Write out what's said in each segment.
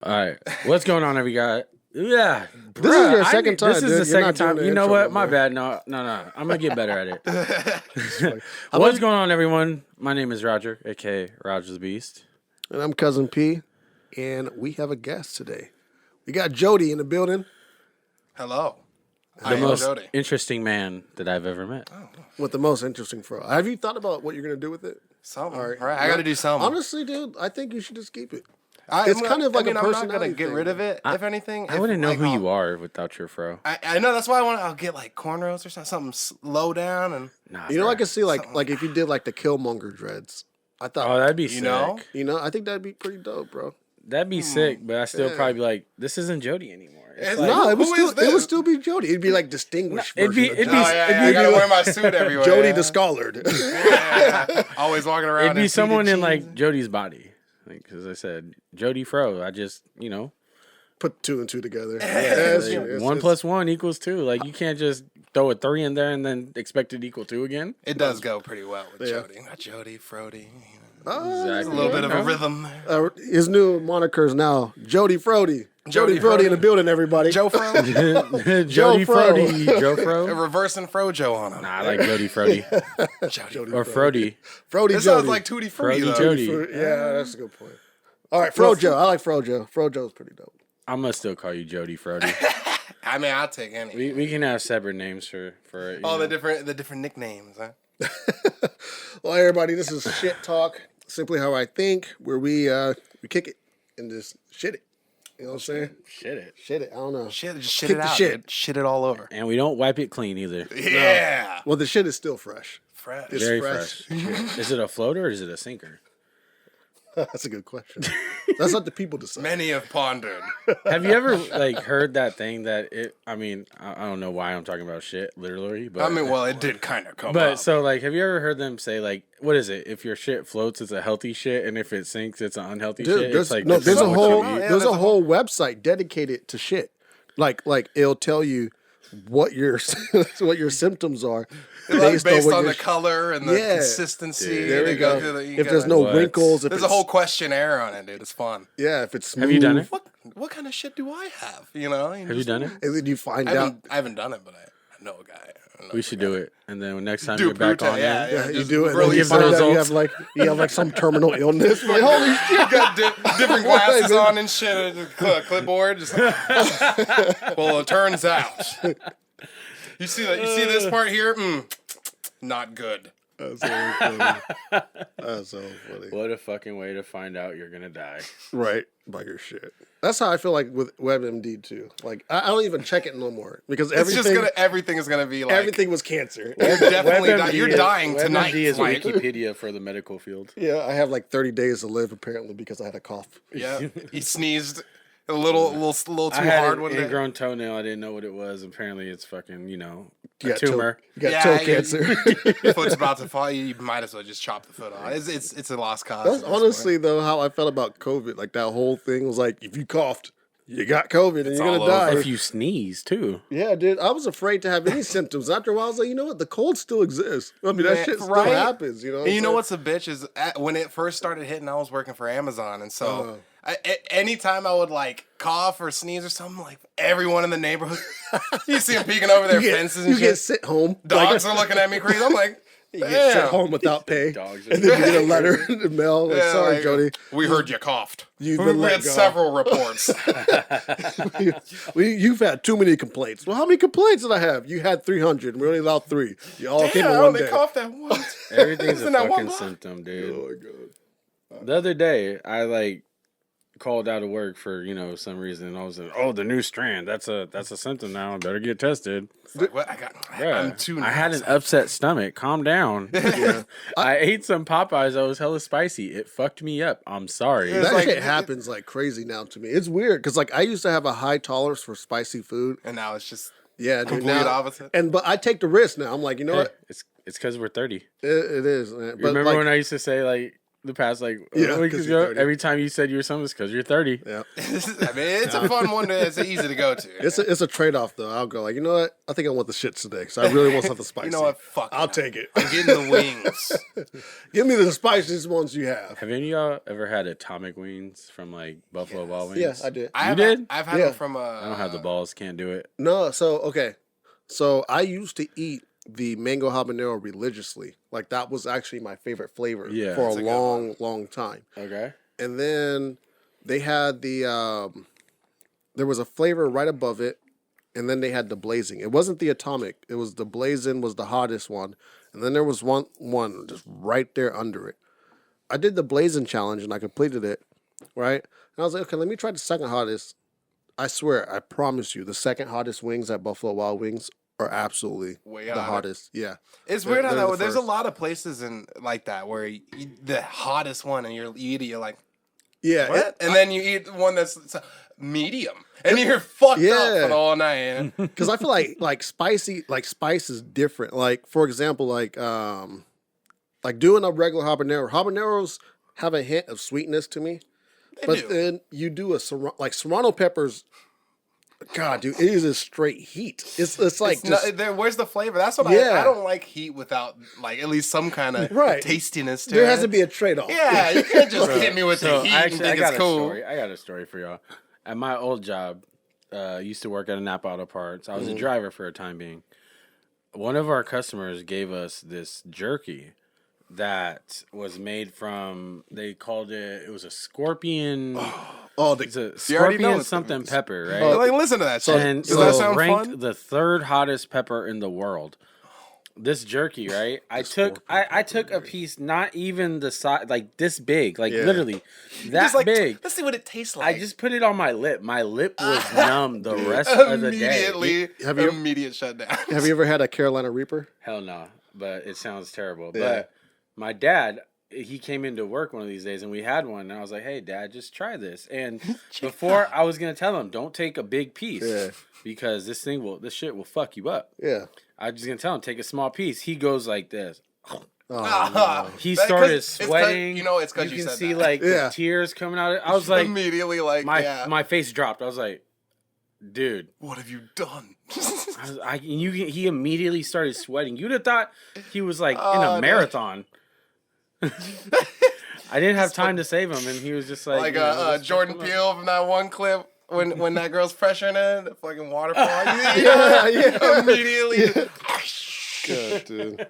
All right, what's going on, every guy? Yeah, This is your second time. This is dude. the You're second not doing time. the You know intro what? no My more. bad. No. I'm gonna get better at it. What's going on, everyone? My name is Roger, aka Roger the Beast. And I'm Cousin P, and we have a guest today. We got Jody in the building Hello. The most interesting man that I've ever met. with the most interesting fro. Have you thought about what you're going to do with it? Something. All right. Right. I got to do something. Honestly, dude, I think you should just keep it. It's kind of like a I'm not personality going to get thing. rid of it, if anything. I wouldn't know who you are without your fro. I know. That's why I'll get like cornrows or something low down. And Nah, You know, bro. I could see like if you did like the Killmonger dreads. I thought, Oh, that'd be sick. know? I think that'd be pretty dope, bro. That'd be sick, but I still probably be like, this isn't Jody anymore. It's like, No, it would who is still this? be Jody. It'd be like distinguished. it'd be- version of it'd be- Jody. I got to wear my suit everywhere. Jody yeah. the Scholard. Yeah. Always walking around. it'd be in someone pleated in like jeans. Jody's body. Like, as I said, Jody Fro. I just, Put two and two together. like, It's- 1 + 1 = 2. Like, you can't just throw a 3 in there and then expect it to equal 2 again. It does go pretty well with Yeah. Jody. Not Jody, Frody. Exactly. A little bit of a rhythm there. His new moniker is now Jody Frody. Jody Frody in the building, everybody. Joe Fro. Jody Fro. Frody. Joe Fro? Reversing Frojo on him. Nah, I like Jody Frody. Jody. Or Frody. Frody It Jody. sounds like Tutti Frutti, Frody though. Jody. Yeah, that's a good point. All right, Frojo. I like Frojo. Frojo's pretty dope. I'm going to still call you Jody Frody. I mean, I'll take any. We can have separate names for you All know. the different nicknames, huh? Well, everybody, this is Shit Talk. Simply how I think, where we kick it and just shit it. You know what I'm saying? Shit it. Shit it. I don't know. Shit, just shit Kick it the out. shit. Dude. Shit it all over. And we don't wipe it clean either. Yeah. Well, the shit is still fresh. Fresh. It's Very fresh. fresh. Is it a floater or is it a sinker? That's a good question. That's what the people decide. Many have pondered. Have you ever heard that thing that I don't know why I'm talking about shit literally, but I mean, well, it did kind of come but up. so have you ever heard them say what is it? If your shit floats, it's a healthy shit, and if it sinks, it's an unhealthy Dude, shit. there's, It's no, this there's is a what whole you eat. there's a whole website dedicated to shit. Like it'll tell you what your what your symptoms are Based what on your the color and the Yeah. consistency. Dude, There they we go. through the- you If there's gotta- no What? wrinkles, if There's it's, a whole questionnaire on it, dude. It's fun. yeah, if it's smooth. Have you done it? What kind of shit do I have? You know? Have you done it? And then you find I out. haven't done it, but I know a guy. We should do it, and then next time Do you're back Puta, on yeah, here, Yeah, you just do it. And then release you the find out results. you have like some terminal illness. Like, holy shit! You got different Why, glasses man? on and shit. Clipboard. Just, well, it turns out. You see this part here? Not good. That's so funny. That's so funny. what a fucking way to find out you're gonna die. Right, by your shit. That's how I feel like with WebMD too. Like I don't even check it no more because It's just everything is gonna be like everything was cancer. You're definitely WebMD you're is- dying tonight. WebMD is Mike. Wikipedia for the medical field. Yeah, I have like 30 days to live apparently because I had a cough. Yeah, he sneezed a little too I had hard an one day. ingrown toenail. I didn't know what it was. Apparently, it's fucking a You got tumor. You got Yeah, toe you- cancer. Foot's about to fall. You might as well just chop the foot off. It's a lost cause. That's at this honestly point. though how I felt about COVID. Like that whole thing was like, if you coughed, you got COVID and you're all gonna die. If you sneeze too, Yeah, dude, I was afraid to have any symptoms. After a while, I was like, you know what? The cold still exists. I mean, that Man, shit still right? happens. You know. And you know what's a bitch is when it first started hitting, I was working for Amazon, and so anytime I would like cough or sneeze or something, like everyone in the neighborhood, you see them peeking over their fences and You get shit. sent home. Dogs are looking at me crazy. I'm like, You get sent damn. home without pay. Dogs are And then you get a letter in the mail. Like, Yeah, sorry, like, Jody. We heard you coughed. You've We been let had go. several reports. You've had too many complaints. Well, how many complaints did I have? You had 300. And we only allowed 3. You all came in Damn, one they day. coughed at once. everything's a Isn't that one fucking block? symptom, dude. Oh my god. The other day, I called out of work for some reason, and I was like, "Oh, the new strand. That's a symptom now. I better get tested." It's like, what? I'm Bruh, too. I had an nervous. upset stomach. Calm down. I ate some Popeyes that was hella spicy. It fucked me up. I'm sorry. Yeah. That like- shit happens like crazy now to me. It's weird because like I used to have a high tolerance for spicy food. And now it's just Yeah, dude. complete Now, opposite. but I take the risk now. I'm like, you know Hey, what? it's because we're 30. It is. Man. You But remember like, when I used to say the past like Yeah, week 'cause ago, you're 30. every time you said you were something, it's because you're 30. Yeah. I mean, it's a fun one. It's easy to go to. It's a trade off though. I'll go like, you know what? I think I want the shits today because I really want something spicy. You know what? Fuck. I'll it. take it. I'm getting the wings. Give me the spiciest ones you have. Have any of y'all ever had atomic wings from like Buffalo Wild Wings? Yeah, I did. I did? I've had Yeah. them from. I don't have the balls, can't do it. No, so okay. So I used to eat the mango habanero religiously. Like that was actually my favorite flavor Yeah. for a That's a good long time. Okay. And then they had the there was a flavor right above it, and then they had the blazing. It wasn't the atomic. It was the blazing was the hottest one. And then there was one just right there under it. I did the blazing challenge and I completed it, right? And I was like, okay, let me try the second hottest. I swear, I promise you, the second hottest wings at Buffalo Wild Wings are absolutely Way the hotter. hottest. Yeah. It's They're- weird how they're the there's a first. lot of places in like that where the hottest one and you eat it, you're like, Yeah. what? And then you eat one that's medium, and you're fucked Yeah. up for the whole night. Because I feel like spicy, like spice is different. Like for example, like doing a regular habanero. Habaneros have a hint of sweetness to me, but do. then you do like serrano peppers. God, dude, it is a straight heat. It's like just Where's the flavor? That's what Yeah. I don't like heat without like at least some kind of Right. tastiness to there it. has to be a trade off. Yeah, you can't just hit me with So the heat actually, and think I it's got cool. a story. I got a story for y'all. At my old job, used to work at a Napa Auto Parts. I was a driver for a time being. One of our customers gave us this jerky that was made from. They called it. It was a scorpion. Oh, It's a You already know scorpion it's- something pepper, right? Like, listen to that. shit. And Does it that was sound ranked fun? the third hottest pepper in the world. This jerky, right? I took a piece, not even the size, like this big, like Yeah. literally that Just like, big. let's see what it tastes like. I just put it on my lip. My lip was numb the rest of the day. immediately, Have you- immediate shutdown. have you ever had a Carolina Reaper? Hell no, but it sounds terrible. Yeah. But my dad, he came into work one of these days and we had one. And I was like, hey, Dad, just try this. And before I was going to tell him, don't take a big piece Yeah. because this shit will fuck you up. Yeah. I was just going to tell him, take a small piece. He goes like this. Oh, He That- started 'cause- it's 'cause- sweating. you know it's 'cause you you can said see that. like Yeah. the tears coming out. I was like, immediately like, yeah. my face dropped. I was like, dude. What have you done? He immediately started sweating. You'd have thought he was like in Oh, a no. marathon. I didn't have time to save him, and he was just like, Like you know, let's Jordan fuck him up. Peele from that one clip when that girl's pressuring in the fucking waterfall. yeah. Immediately. God, dude.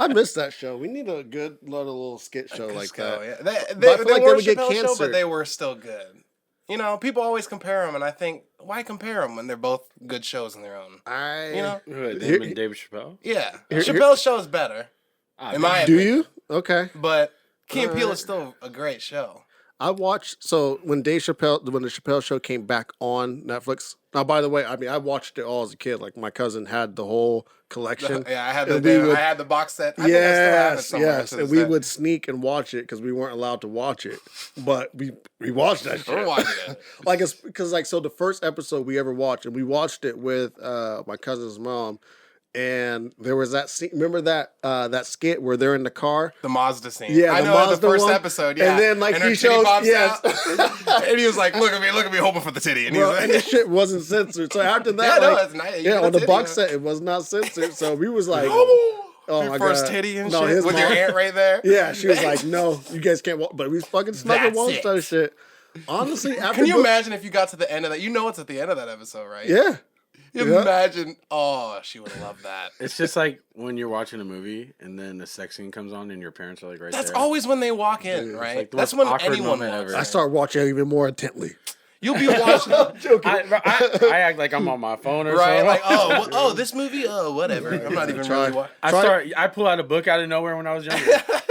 I missed that show. We need a good little skit show like So, that. yeah. But I They feel like they were would get Chappelle Show, cancer. but they were still good. You know, people always compare them, and I think, why compare them when they're both good shows in their own? You know? Who, Here- David Chappelle. Yeah. Here- Chappelle's show is better, in my Do opinion. you? Okay. But Key and Peele Alright. is still a great show. I watched when the Chappelle show came back on Netflix. Now, by the way, I mean I watched it all as a kid. Like my cousin had the whole collection. Yeah, I had And we would- I had the box set. I think I still have it Yes, somewhere yes, to and this we day. would sneak and watch it because we weren't allowed to watch it, but we watched that shit. We're watching it. Like it's because like so the first episode we ever watched, and we watched it with my cousin's mom, and there was that scene. Remember that skit where they're in the car? The Mazda scene. Yeah, I the know the Mazda first one. episode. Yeah, And then, like, her he titty shows- pops yes. out, and he was like, "Look at me, hoping for the titty." And he Well, was and like, this shit wasn't censored. So after that, Yeah, no, like, it's nice. You yeah, get a on the titty, box yeah. set, it was not censored. So we was like, oh your my first God. titty and No, shit his with your mom- aunt right there. Yeah, she was like, no, you guys can't watch. But we fucking snuck and That's watched it. that shit. Honestly, after Can you Bill- imagine if you got to the end of that? You know it's at the end of that episode, right? Yeah. Yeah. Imagine. Oh, she would have loved that. It's just like when you're watching a movie and then the sex scene comes on and your parents are like right That's there. always when they walk in, right? like the That's most when awkward anyone moment walks ever. in. I start watching even more intently. You'll be watching. I act like I'm on my phone or Right, something. like this movie, whatever. I'm not even Try- really watching. I pull out a book out of nowhere when I was younger.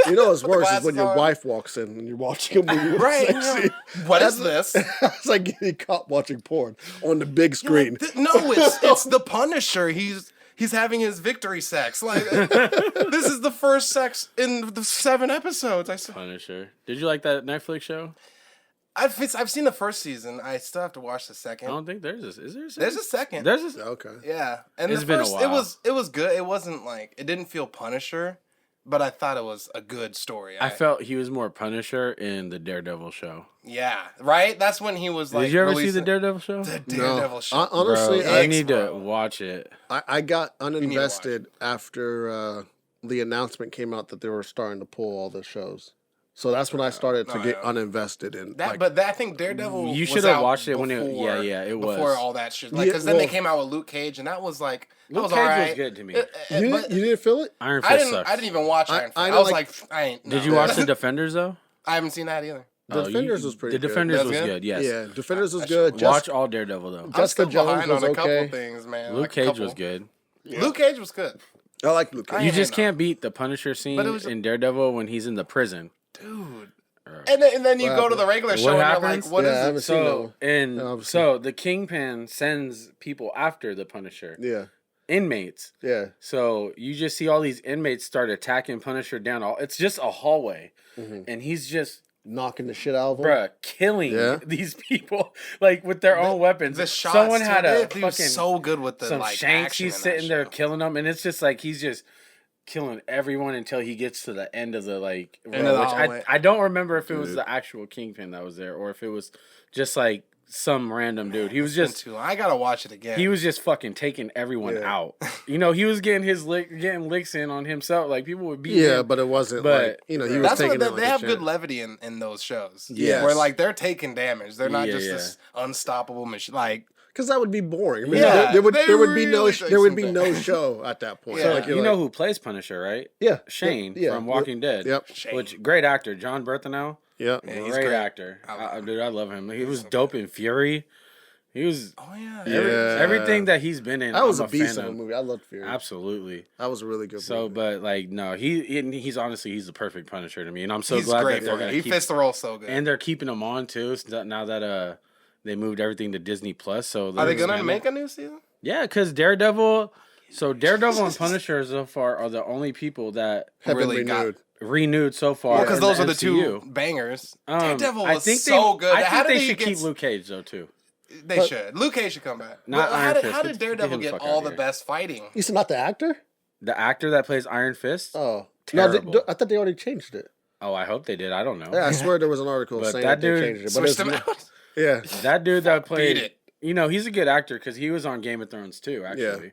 You know what's worse is glasses when your on. wife walks in and you're watching a movie with Right? sex scene. What is this? It's like getting caught watching porn on the big screen. No, it's the Punisher. He's having his victory sex. Like this is the first sex in the 7 episodes. Punisher. Did you like that Netflix show? I've seen the first season. I still have to watch the I second. don't think there's this. Is there? There's a second. There's this. Okay. Yeah, and It's the been a first while. it was good. It wasn't like it didn't feel Punisher. but I thought it was a good story. I felt he was more Punisher in the Daredevil show. Yeah, right? That's when he was like... Did you ever see the Daredevil show? The Daredevil show. Honestly, Bro, I need to watch it. I got uninvested after the announcement came out that they were starting to pull all the shows. So that's when I started to get uninvested in that. But I think Daredevil. You should have watched it when it. Yeah, it was before all that shit. Like, because then they came out with Luke Cage, and that was like Luke Cage right. was good to me. You didn't feel it? Iron Fist sucks. I didn't even watch Iron Fist. I was like, I ain't. Did you watch the Defenders though? I haven't seen that either. The Defenders was pretty good. The Defenders was good, yes. Yeah, Defenders was good. Watch all Daredevil though. Jessica Jones was on a okay. couple things, man. Luke Cage was good. Yeah. Luke Cage was good. I like Luke Cage. You just can't beat the Punisher scene in Daredevil when he's in the prison. Dude. And then you go to the regular show and you're like, what is it? So the Kingpin sends people after the Punisher. Yeah. Inmates. Yeah. So you just see all these inmates start attacking Punisher down. It's just a hallway. And he's just knocking the shit out of them. Bruh, killing these people like with their own weapons. The shots, someone had a fucking so good with the shanks. He's sitting there killing them, and it's just like he's just killing everyone until he gets to the end of the I don't remember if it was the actual Kingpin that was there or if it was just like some random dude. He was just I gotta watch it again. He was just fucking taking everyone out. You know, he was getting getting licks in on himself. Like people would beat him. But it wasn't like he was taking it. They have good levity in those shows. Yeah. Where like they're taking damage. They're not just this unstoppable machine. Like because that would be boring. I mean, there would be no show at that point. So, you know who plays Punisher, right? Yeah, Shane from Walking Dead. Yep, which great actor, John Berthenau. Yeah, great actor. Dude, I love him. He was dope in Fury. He was. Oh yeah. Everything that he's been in. That was a beast of a movie. I loved Fury. Absolutely. That was a really good. So, movie. but like, no, he's honestly he's the perfect Punisher to me, and I'm so he's glad great, that they're gonna. He fits the role so good, and they're keeping him on too. So now that they moved everything to Disney Plus. So are they gonna make a new season? Yeah, because Daredevil. So Daredevil and Punisher so far are the only people that have really got renewed so far. Because those are the two bangers. Daredevil was so good. I think they should keep Luke Cage though too. They should. Luke Cage should come back. How did Daredevil get all the best fighting? You said not the actor? The actor that plays Iron Fist? Oh. Terrible. No, I thought they already changed it. Oh, I hope they did. I don't know. Yeah, I swear there was an article saying that they changed it. Switched them out? Yeah. That dude that played... You know, he's a good actor because he was on Game of Thrones too, actually.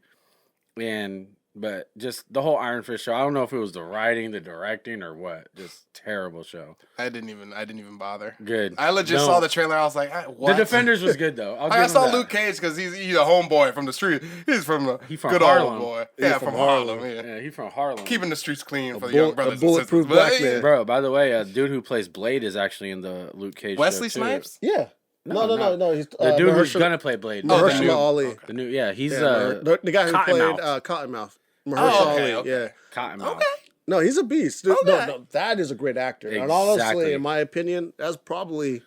Yeah. But just the whole Iron Fist show, I don't know if it was the writing, the directing, or what. Just terrible show. I didn't even bother. Good. I legit saw the trailer. I was like, what? The Defenders was good though. I saw Luke Cage because he's a homeboy from the street. He's from good Harlem. Old boy. Yeah, from Harlem. Yeah, he's from Harlem. Keeping the streets clean for the young brothers. A bulletproof black man. Bro, by the way, a dude who plays Blade is actually in the Luke Cage Wesley show Snipes? Yeah. No. He's the dude who's gonna play Blade. Mahershala Ali. Okay. The new, he's the guy who played Cottonmouth. Mahershala Ali. Yeah. Cottonmouth. Okay. No, he's a beast. Okay. No, that is a great actor. Exactly. And honestly, in my opinion, that's probably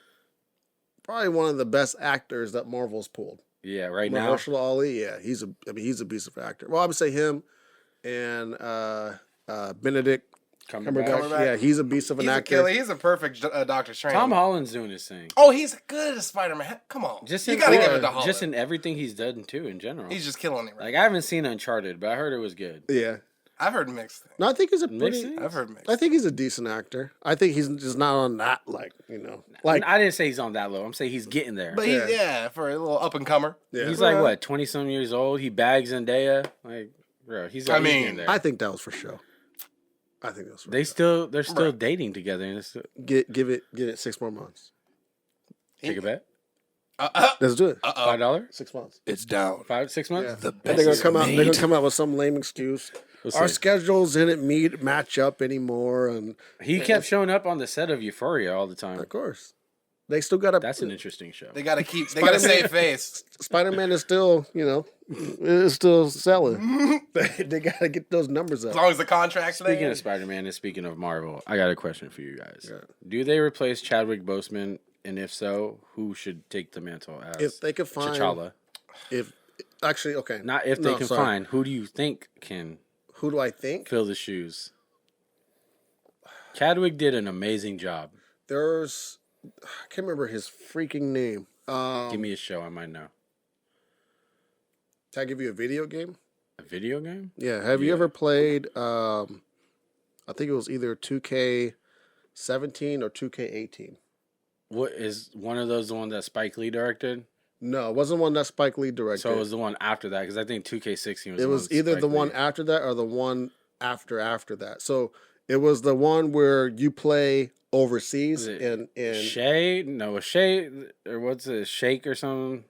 one of the best actors that Marvel's pulled. Yeah, right now. Mahershala Ali, he's a beast of actor. Well, I would say him and Benedict Cumberbatch. Yeah, he's a beast of an actor. Killer. He's a perfect Doctor Strange. Tom Holland's doing his thing. Oh, he's good as Spider-Man. Come on. You gotta give it to Holland. Just in everything he's done, too, in general. He's just killing it. Like, I haven't seen Uncharted, but I heard it was good. Yeah. I've heard mixed things. No, I think he's I've heard mixed. I think he's a decent actor. I think he's just not on that, like. I didn't say he's on that low. I'm saying he's getting there. But he's, for a little up-and-comer. Yeah. He's like, what, 20-some years old? He bags Zendaya? Like, bro, he's getting there. I think that was for show. I think that's right. They're still dating together. And give it 6 more months. Take a bet. Let's do it. $5? 6 months. It's down. 6 months. Yeah. The best they're gonna come out with some lame excuse. Our see. schedules didn't match up anymore, and he kept showing up on the set of Euphoria all the time. Of course, they still got to. That's an interesting show. They got to keep. They got to save face. Spider-Man is still, is still selling. they got to get those numbers up. As long as the contract's there. Speaking of Spider-Man and speaking of Marvel, I got a question for you guys. Yeah. Do they replace Chadwick Boseman, and if so, who should take the mantle as if they could find T'Challa? Not if they can find. Who do you think can? Who do I think fill the shoes? Chadwick did an amazing job. I can't remember his freaking name. Give me a show, I might know. Can I give you a video game? A video game? Yeah. Have you ever played I think it was either 2K17 or 2K18. What is one of those the one that Spike Lee directed? No, it wasn't one that Spike Lee directed. So it was the one after that because I think 2K16 was. It was either the one after that or the one after that. So it was the one where you play overseas in Shay? No, Shay or what's it? Shake or something.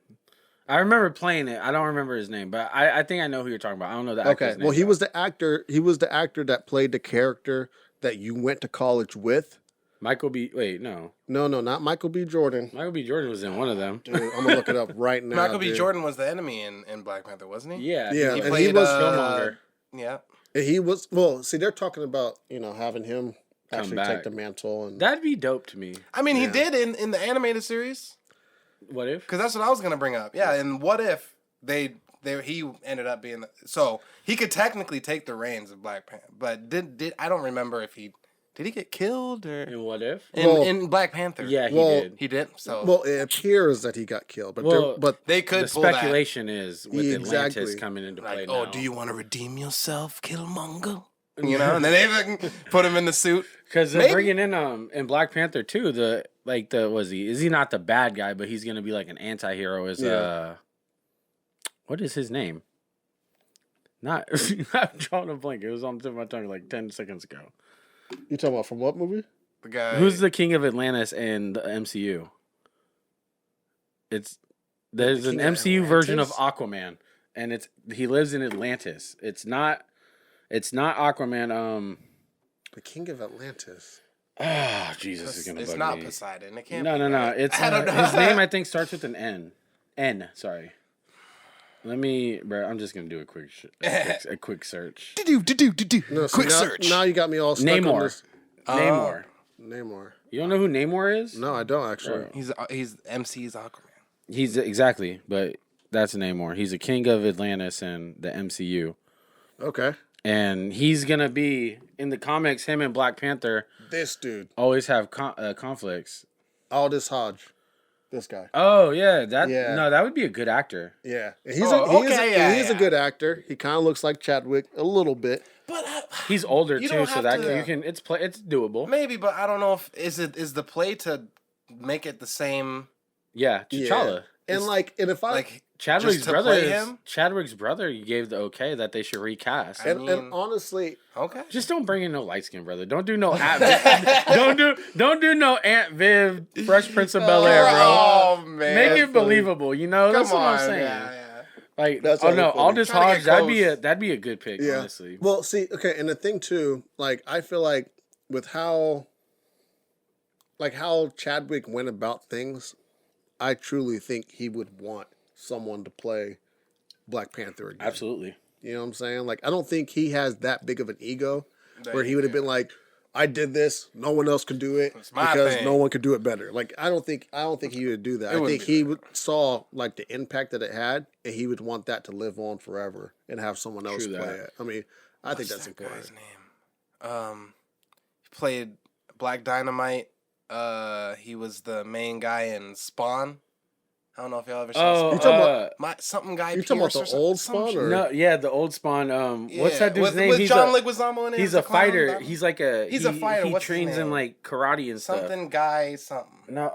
I remember playing it. I don't remember his name, but I think I know who you're talking about. I don't know the actor's name. Well, he was the actor. He was the actor that played the character that you went to college with. Michael B. Wait, no, not Michael B. Jordan. Michael B. Jordan was in one of them. Dude, I'm gonna look it up right now. Michael B. Jordan was the enemy in Black Panther, wasn't he? Yeah, Yeah, He and played he was Killmonger. Yeah. He was see. They're talking about having him actually back. take the mantle, and That'd be dope to me. I mean, he did in the animated series. What if? Because that's what I was gonna bring up. Yeah, and what if he ended up being so he could technically take the reins of Black Panther, but did I don't remember if did he get killed or And what if? in Black Panther? Yeah, he did. He did. So well, it appears that he got killed, but they could The pull that. speculation is with Atlantis Exactly. coming into play Like, now. oh, do you want to redeem yourself, Killmonger? You know, and then they put him in the suit. Because they're Maybe. bringing in Black Panther too. Is he not the bad guy, but he's gonna be like an anti-hero? What is his name? Not I'm drawing a blank. It was on the tip of my tongue like 10 seconds ago. you talking about from what movie? The guy Who's the king of Atlantis in the MCU? There's an king of MCU version of Atlantis? Aquaman, and he lives in Atlantis. It's not Aquaman. The King of Atlantis. Jesus is gonna It's bug not me. Poseidon. It can't. No. It's I don't know. his name. I think starts with an N. Sorry. Bro. I'm just gonna do a quick search. No, Quick now, search. Now you got me all stuck on Namor. this. Namor. Namor. You don't know who Namor is? No, I don't actually. He's MC's Aquaman. He's exactly, but that's Namor. He's a king of Atlantis in the MCU, Okay. and he's gonna be in the comics. Him and Black Panther This dude, always have conflicts. Aldous Hodge. This guy. Oh yeah, Yeah. No, that would be a good actor. Yeah. He's okay, a good actor. He kind of looks like Chadwick a little bit. But He's older You too, don't so have that to- you can it's doable. maybe, but I don't know if is the play to make it the same. Yeah, T'Challa. And if I Like Chadwick's just to brother play is him? Gave the okay that they should recast. and honestly, Okay. Just don't bring in no light skinned brother. Don't do no don't do no Aunt Viv, Fresh Prince of Bel Air, bro. Oh man. Make it believable, you know. That's Come what on, I'm saying. yeah. Like, That's oh no, all funny. Aldous Trying to Hodge, get that'd be a good pick, yeah. honestly. Well, see, okay, and the thing too, like I feel like with how Chadwick went about things, I truly think he would want someone to play Black Panther again. Absolutely. You know what I'm saying? Like I don't think he has that big of an ego where he would have been like, I did this, no one else could do it my because thing. no one could do it better. Like I don't think he would do that. I wouldn't think be he saw like the impact that it had, and he would want that to live on forever and have someone else True play that. it. I mean, I think that's What's that important. guy's name? He played Black Dynamite. He was the main guy in Spawn. I don't know if y'all ever saw You Spawn. talking about- Something guy. You talking about Pierce the or old some Spawn shit. or No, yeah, the old Spawn. What's that dude's with, name? With He's John a Leguizamo in it. he's as a the clown fighter. guy? He's like a He's a fighter. He What's his trains in name? like karate and stuff. Something guy. Something. No,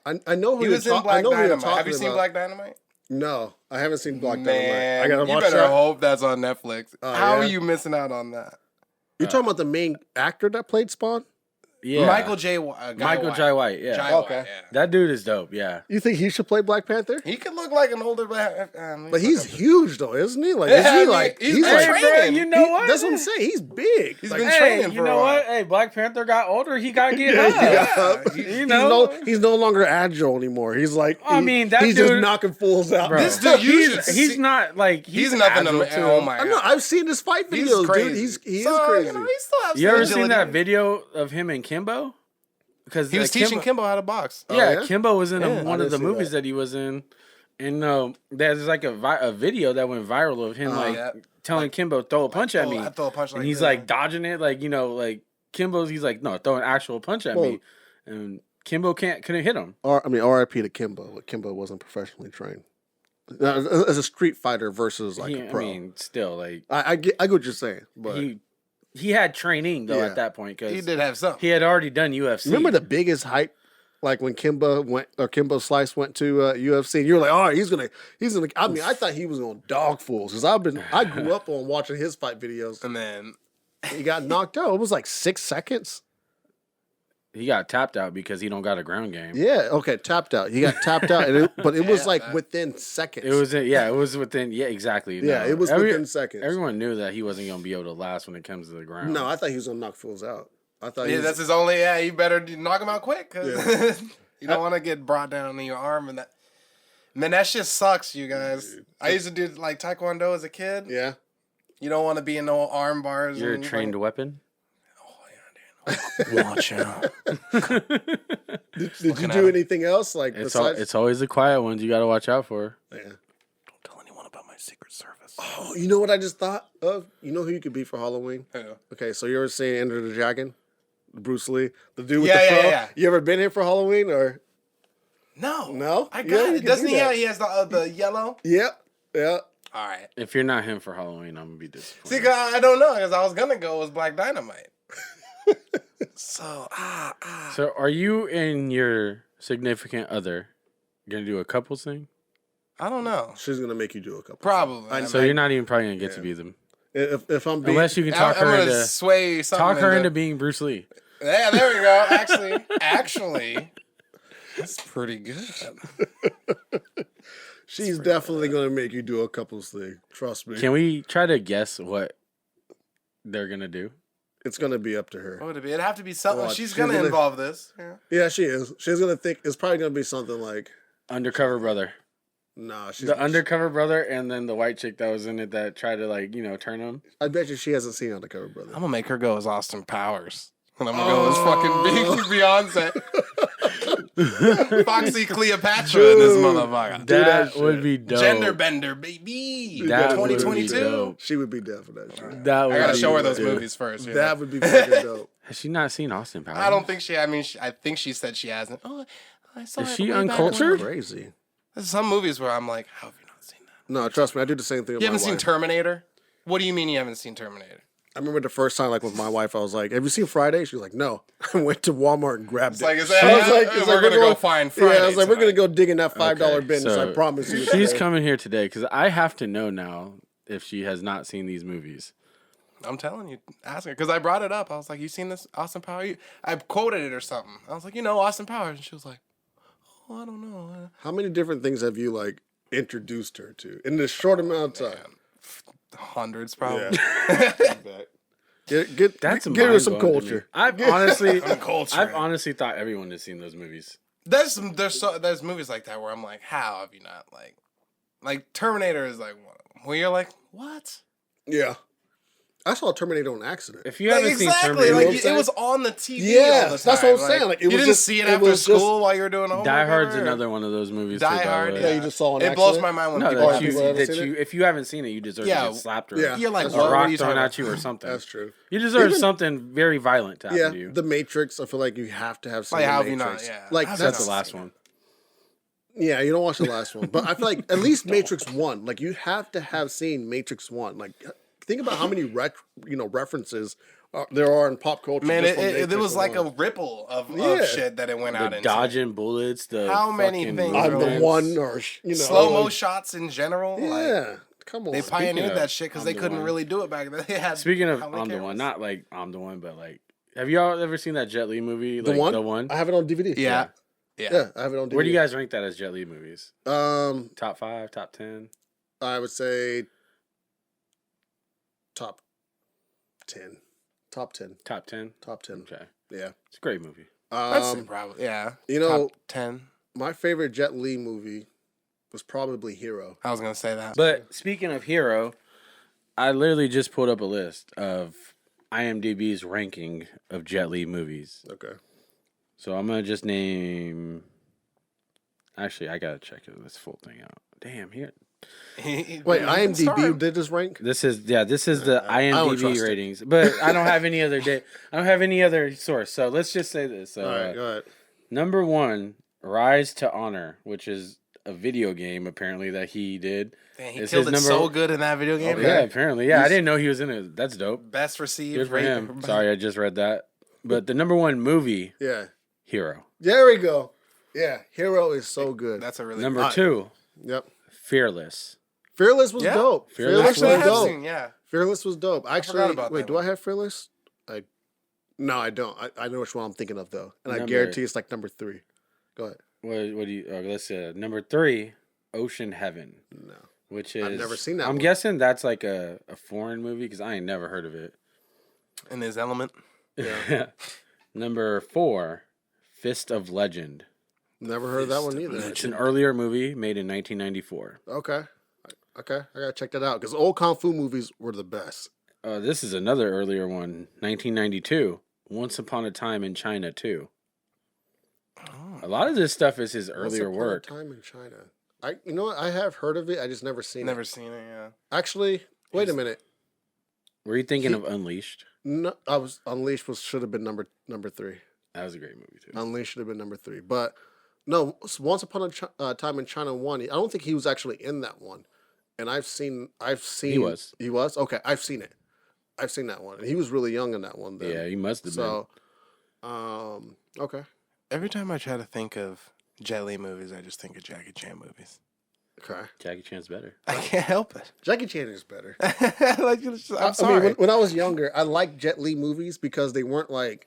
I know who He you're was in I Black know who you're Dynamite. talking Have you seen about. Black Dynamite? No, I haven't seen Black Man, Dynamite. I gotta you watch better that. hope that's on Netflix. Oh, How yeah? are you missing out on that? You're talking about the main actor that played Spawn? yeah, Michael J. J. White. Yeah, Jai Okay. White, yeah. that dude is dope. Yeah, You think he should play Black Panther? He could look like an older Black. But he's huge though, isn't he? Like, Yeah, is I he mean, like he's he's been like training. you know he- what? That's what I'm saying. He's big. He's Like, been Hey, training you for a know while. what? Hey, Black Panther got older. He gotta get Yeah, up. he got up. You know? He's no longer agile anymore. He's like, I mean, that he's just dude- knocking fools out. Bro. This dude, you should he's see- not like He's nothing agile to. too. Oh my I god. know. I've seen his fight He's videos, crazy. dude. He is So, crazy. You know, he still has You some ever seen agility. that video of him and Kimbo? Because He was teaching Kimbo how to box. Yeah, yeah? Kimbo was in Yeah, one I of the didn't see movies that. that he was in, and there's like a video that went viral of him like yeah. telling Kimbo throw a punch at me, I throw a punch like and he's this. like dodging it, like like Kimbo's. He's like no, throw an actual punch at me, and Kimbo couldn't hit him. R.I.P. to Kimbo. Like, Kimbo wasn't professionally trained as a street fighter versus like a pro. I mean, still like I get what you're saying, but he he had training though Yeah. at that point because He did have something. he had already done UFC. Remember the biggest hype, like when Kimbo Slice went to UFC, and you were like, "Oh, he's gonna." I mean, I thought he was gonna dog fools because I grew up on watching his fight videos. And then He got knocked out. It was like 6 seconds. He got tapped out because he don't got a ground game. Yeah, okay, tapped out. He got tapped out, but it was like within seconds. It was within exactly. Yeah, No, it was within seconds. Everyone knew that he wasn't gonna be able to last when it comes to the ground. No, I thought he was gonna knock fools out. I thought that's his only. Yeah, you better knock him out quick because Yeah. you don't want to get brought down in your arm and that. Man, that shit sucks, you guys. I used to do like Taekwondo as a kid. Yeah. You don't want to be in no arm bars. You're a and trained weapon. Watch out. Did you do anything else like besides? It's always the quiet ones you got to watch out for. Yeah. Don't tell anyone about my Secret Service. Oh, you know what I just thought of? You know who you could be for Halloween? Who? Okay, so you ever seen Enter the Dragon? Bruce Lee, the dude with Yeah, the yeah, fro. yeah. You ever been here for Halloween or? No. No? I Yeah, got you it. can Doesn't do he? that. He has the yellow. Yep. Yeah. All right. If you're not him for Halloween, I'm gonna be disappointed. See, 'cause I don't know because I was gonna go with Black Dynamite. So So, are you and your significant other gonna do a couples thing? I don't know. She's gonna make you do a couple. Probably. So you're not even probably gonna get to be them, If I'm being, unless you can talk I'm her gonna into sway something into being Bruce Lee. Yeah, there we go. Actually, that's pretty good. she's definitely gonna make you do a couples thing. Trust me. Can we try to guess what they're gonna do? It's gonna be up to her. What would it be? It'd have to be something. What? She's She's gonna gonna- involve this. Yeah. Yeah, she is. She's gonna think it's probably gonna be something like, Undercover brother, nah. She's the undercover brother, and then the white chick that was in it that tried to turn him. I bet you she hasn't seen Undercover Brother. I'm gonna make her go as Austin Powers. And I'm gonna go as fucking Beyonce. Foxy Cleopatra in this motherfucker. That shit. would be dope. Gender bender, baby. That would be 2022. dope. She would be down for that shit. That would I gotta be show her those dope. movies first. you know? That would be fucking dope. Has she not seen Austin Powers? I don't think she. I mean, I think she said she hasn't. Oh, I saw. Is it she way back uncultured? when. Crazy. There's some movies where I'm like, how have you not seen that? No, trust me, I do the same thing with You my haven't seen wife. Terminator? What do you mean you haven't seen Terminator? I remember the first time, like with my wife, I was like, "Have you seen Friday?" She was like, "No." I went to Walmart and grabbed It's it. like, is I was that? it's We're gonna go find Friday. Yeah, I was like, "We're gonna tonight. go dig in that $5 Okay, bin." So I promise you. She's today. coming here today because I have to know now if she has not seen these movies. I'm telling you, ask her because I brought it up. I was like, "You seen this Austin Powers?" I quoted it or something. I was like, Austin Powers," and she was like, "Oh, I don't know." How many different things have you like introduced her to in this short amount of time? Hundreds, probably. Get That's get her some mind-blowing to me. culture. I've honestly, Culture. I've honestly thought everyone has seen those movies. There's movies like that where I'm like, how have you not like Terminator is like one of them where you're like, what? Yeah, I saw Terminator on accident. If you haven't seen Exactly, Terminator, like what I'm it saying? was on the TV. Yeah, all the time. that's what I'm saying, like, it you was didn't just- see it it after was just- school while you were doing homework. Die Hard's or- another one of those movies. Die too, by Hard, the way. Yeah, you just saw an It blows accident? my mind when No, people that have you, people haven't that seen you, it? if you haven't seen it, you deserve Yeah, to get slapped or yeah. You're like, That's a what are rock you thrown talking at you or something. That's true. You deserve Even- something very violent to happen Yeah, to you. The Matrix. I feel like you have to have seen Like, the how have you Matrix. not? Yeah. Like How have you That's not the last seen one. Yeah, you don't watch the last one, but I feel like at least Matrix 1. Like you have to have seen Matrix 1. Like think about how many references there are in pop culture. Man, just from it Matrix was like a alone. ripple of Yeah. shit that it went out The into. dodging bullets, the How many fucking things I'm are the like- one, or Slow mo like, shots in general. Yeah, Like, come on. they pioneered of that shit because I'm they the couldn't One. really do it back then. They had Speaking of how many I'm the cameras? One, not like I'm the One, but like, have y'all ever seen that Jet Li movie? The Like, one. The One. I have it on DVD. Yeah. Yeah, I have it on DVD. Where do you guys rank that as Jet Li movies? Top Top 5, top 10? I would say top 10. Top 10. Top 10? Top 10. Okay. Yeah. It's a great movie. I'd say probably yeah. you know, Top 10. my favorite Jet Li movie was probably Hero. I was gonna say that. But speaking of Hero, I literally just pulled up a list of IMDb's ranking of Jet Li movies. Okay. So I'm going to just name... Actually, I got to check this full thing out. Damn, here... Wait, IMDb did this rank? This is the I don't IMDb trust it. ratings, but I don't have any other I don't have any other source. So let's just say this. All right, go ahead. Number 1, Rise to Honor, which is a video game apparently that he did. Dang, he killed it so good in that video game. Okay. Yeah, apparently. Yeah, I didn't know he was in it. That's dope. Best received. Good for him. Sorry, I just read that. But the number one movie, Hero. There we go. Yeah, Hero is so good. That's a really number two. Yep. Fearless. Fearless was dope. Fearless was dope. Yeah. Fearless was dope. Actually, wait, do one. I have Fearless? No, I don't. I know which one I'm thinking of though, and I guarantee it's like number 3. Go ahead. What do you? Let's see. Number 3, Ocean Heaven. No. Which is I've never seen that. I'm guessing that's like a foreign movie because I ain't never heard of it. In his element. Yeah. Number 4, Fist of Legend. Never heard of that one either. It's an earlier movie made in 1994. Okay, I gotta check that out because old kung fu movies were the best. This is another earlier one, 1992. Once Upon a Time in China 2. Oh. A lot of this stuff is his earlier work. Once Upon a Time in China. You know what? I have heard of it. I just never seen it. Never seen it. Yeah. Actually, wait a minute. Were you thinking of Unleashed? No, Unleashed should have been number 3. That was a great movie too. Unleashed should have been number 3, but no. Once Upon a Time in China 1. I don't think he was actually in that one. And I've seen. He was. He was. Okay, I've seen it. I've seen that one, and he was really young in that one. Then. Yeah, he must have been. So, okay. Every time I try to think of Jet Li movies, I just think of Jackie Chan movies. Okay. Jackie Chan's better. I can't help it. Jackie Chan is better. I'm sorry. I mean, when I was younger, I liked Jet Li movies because they weren't like.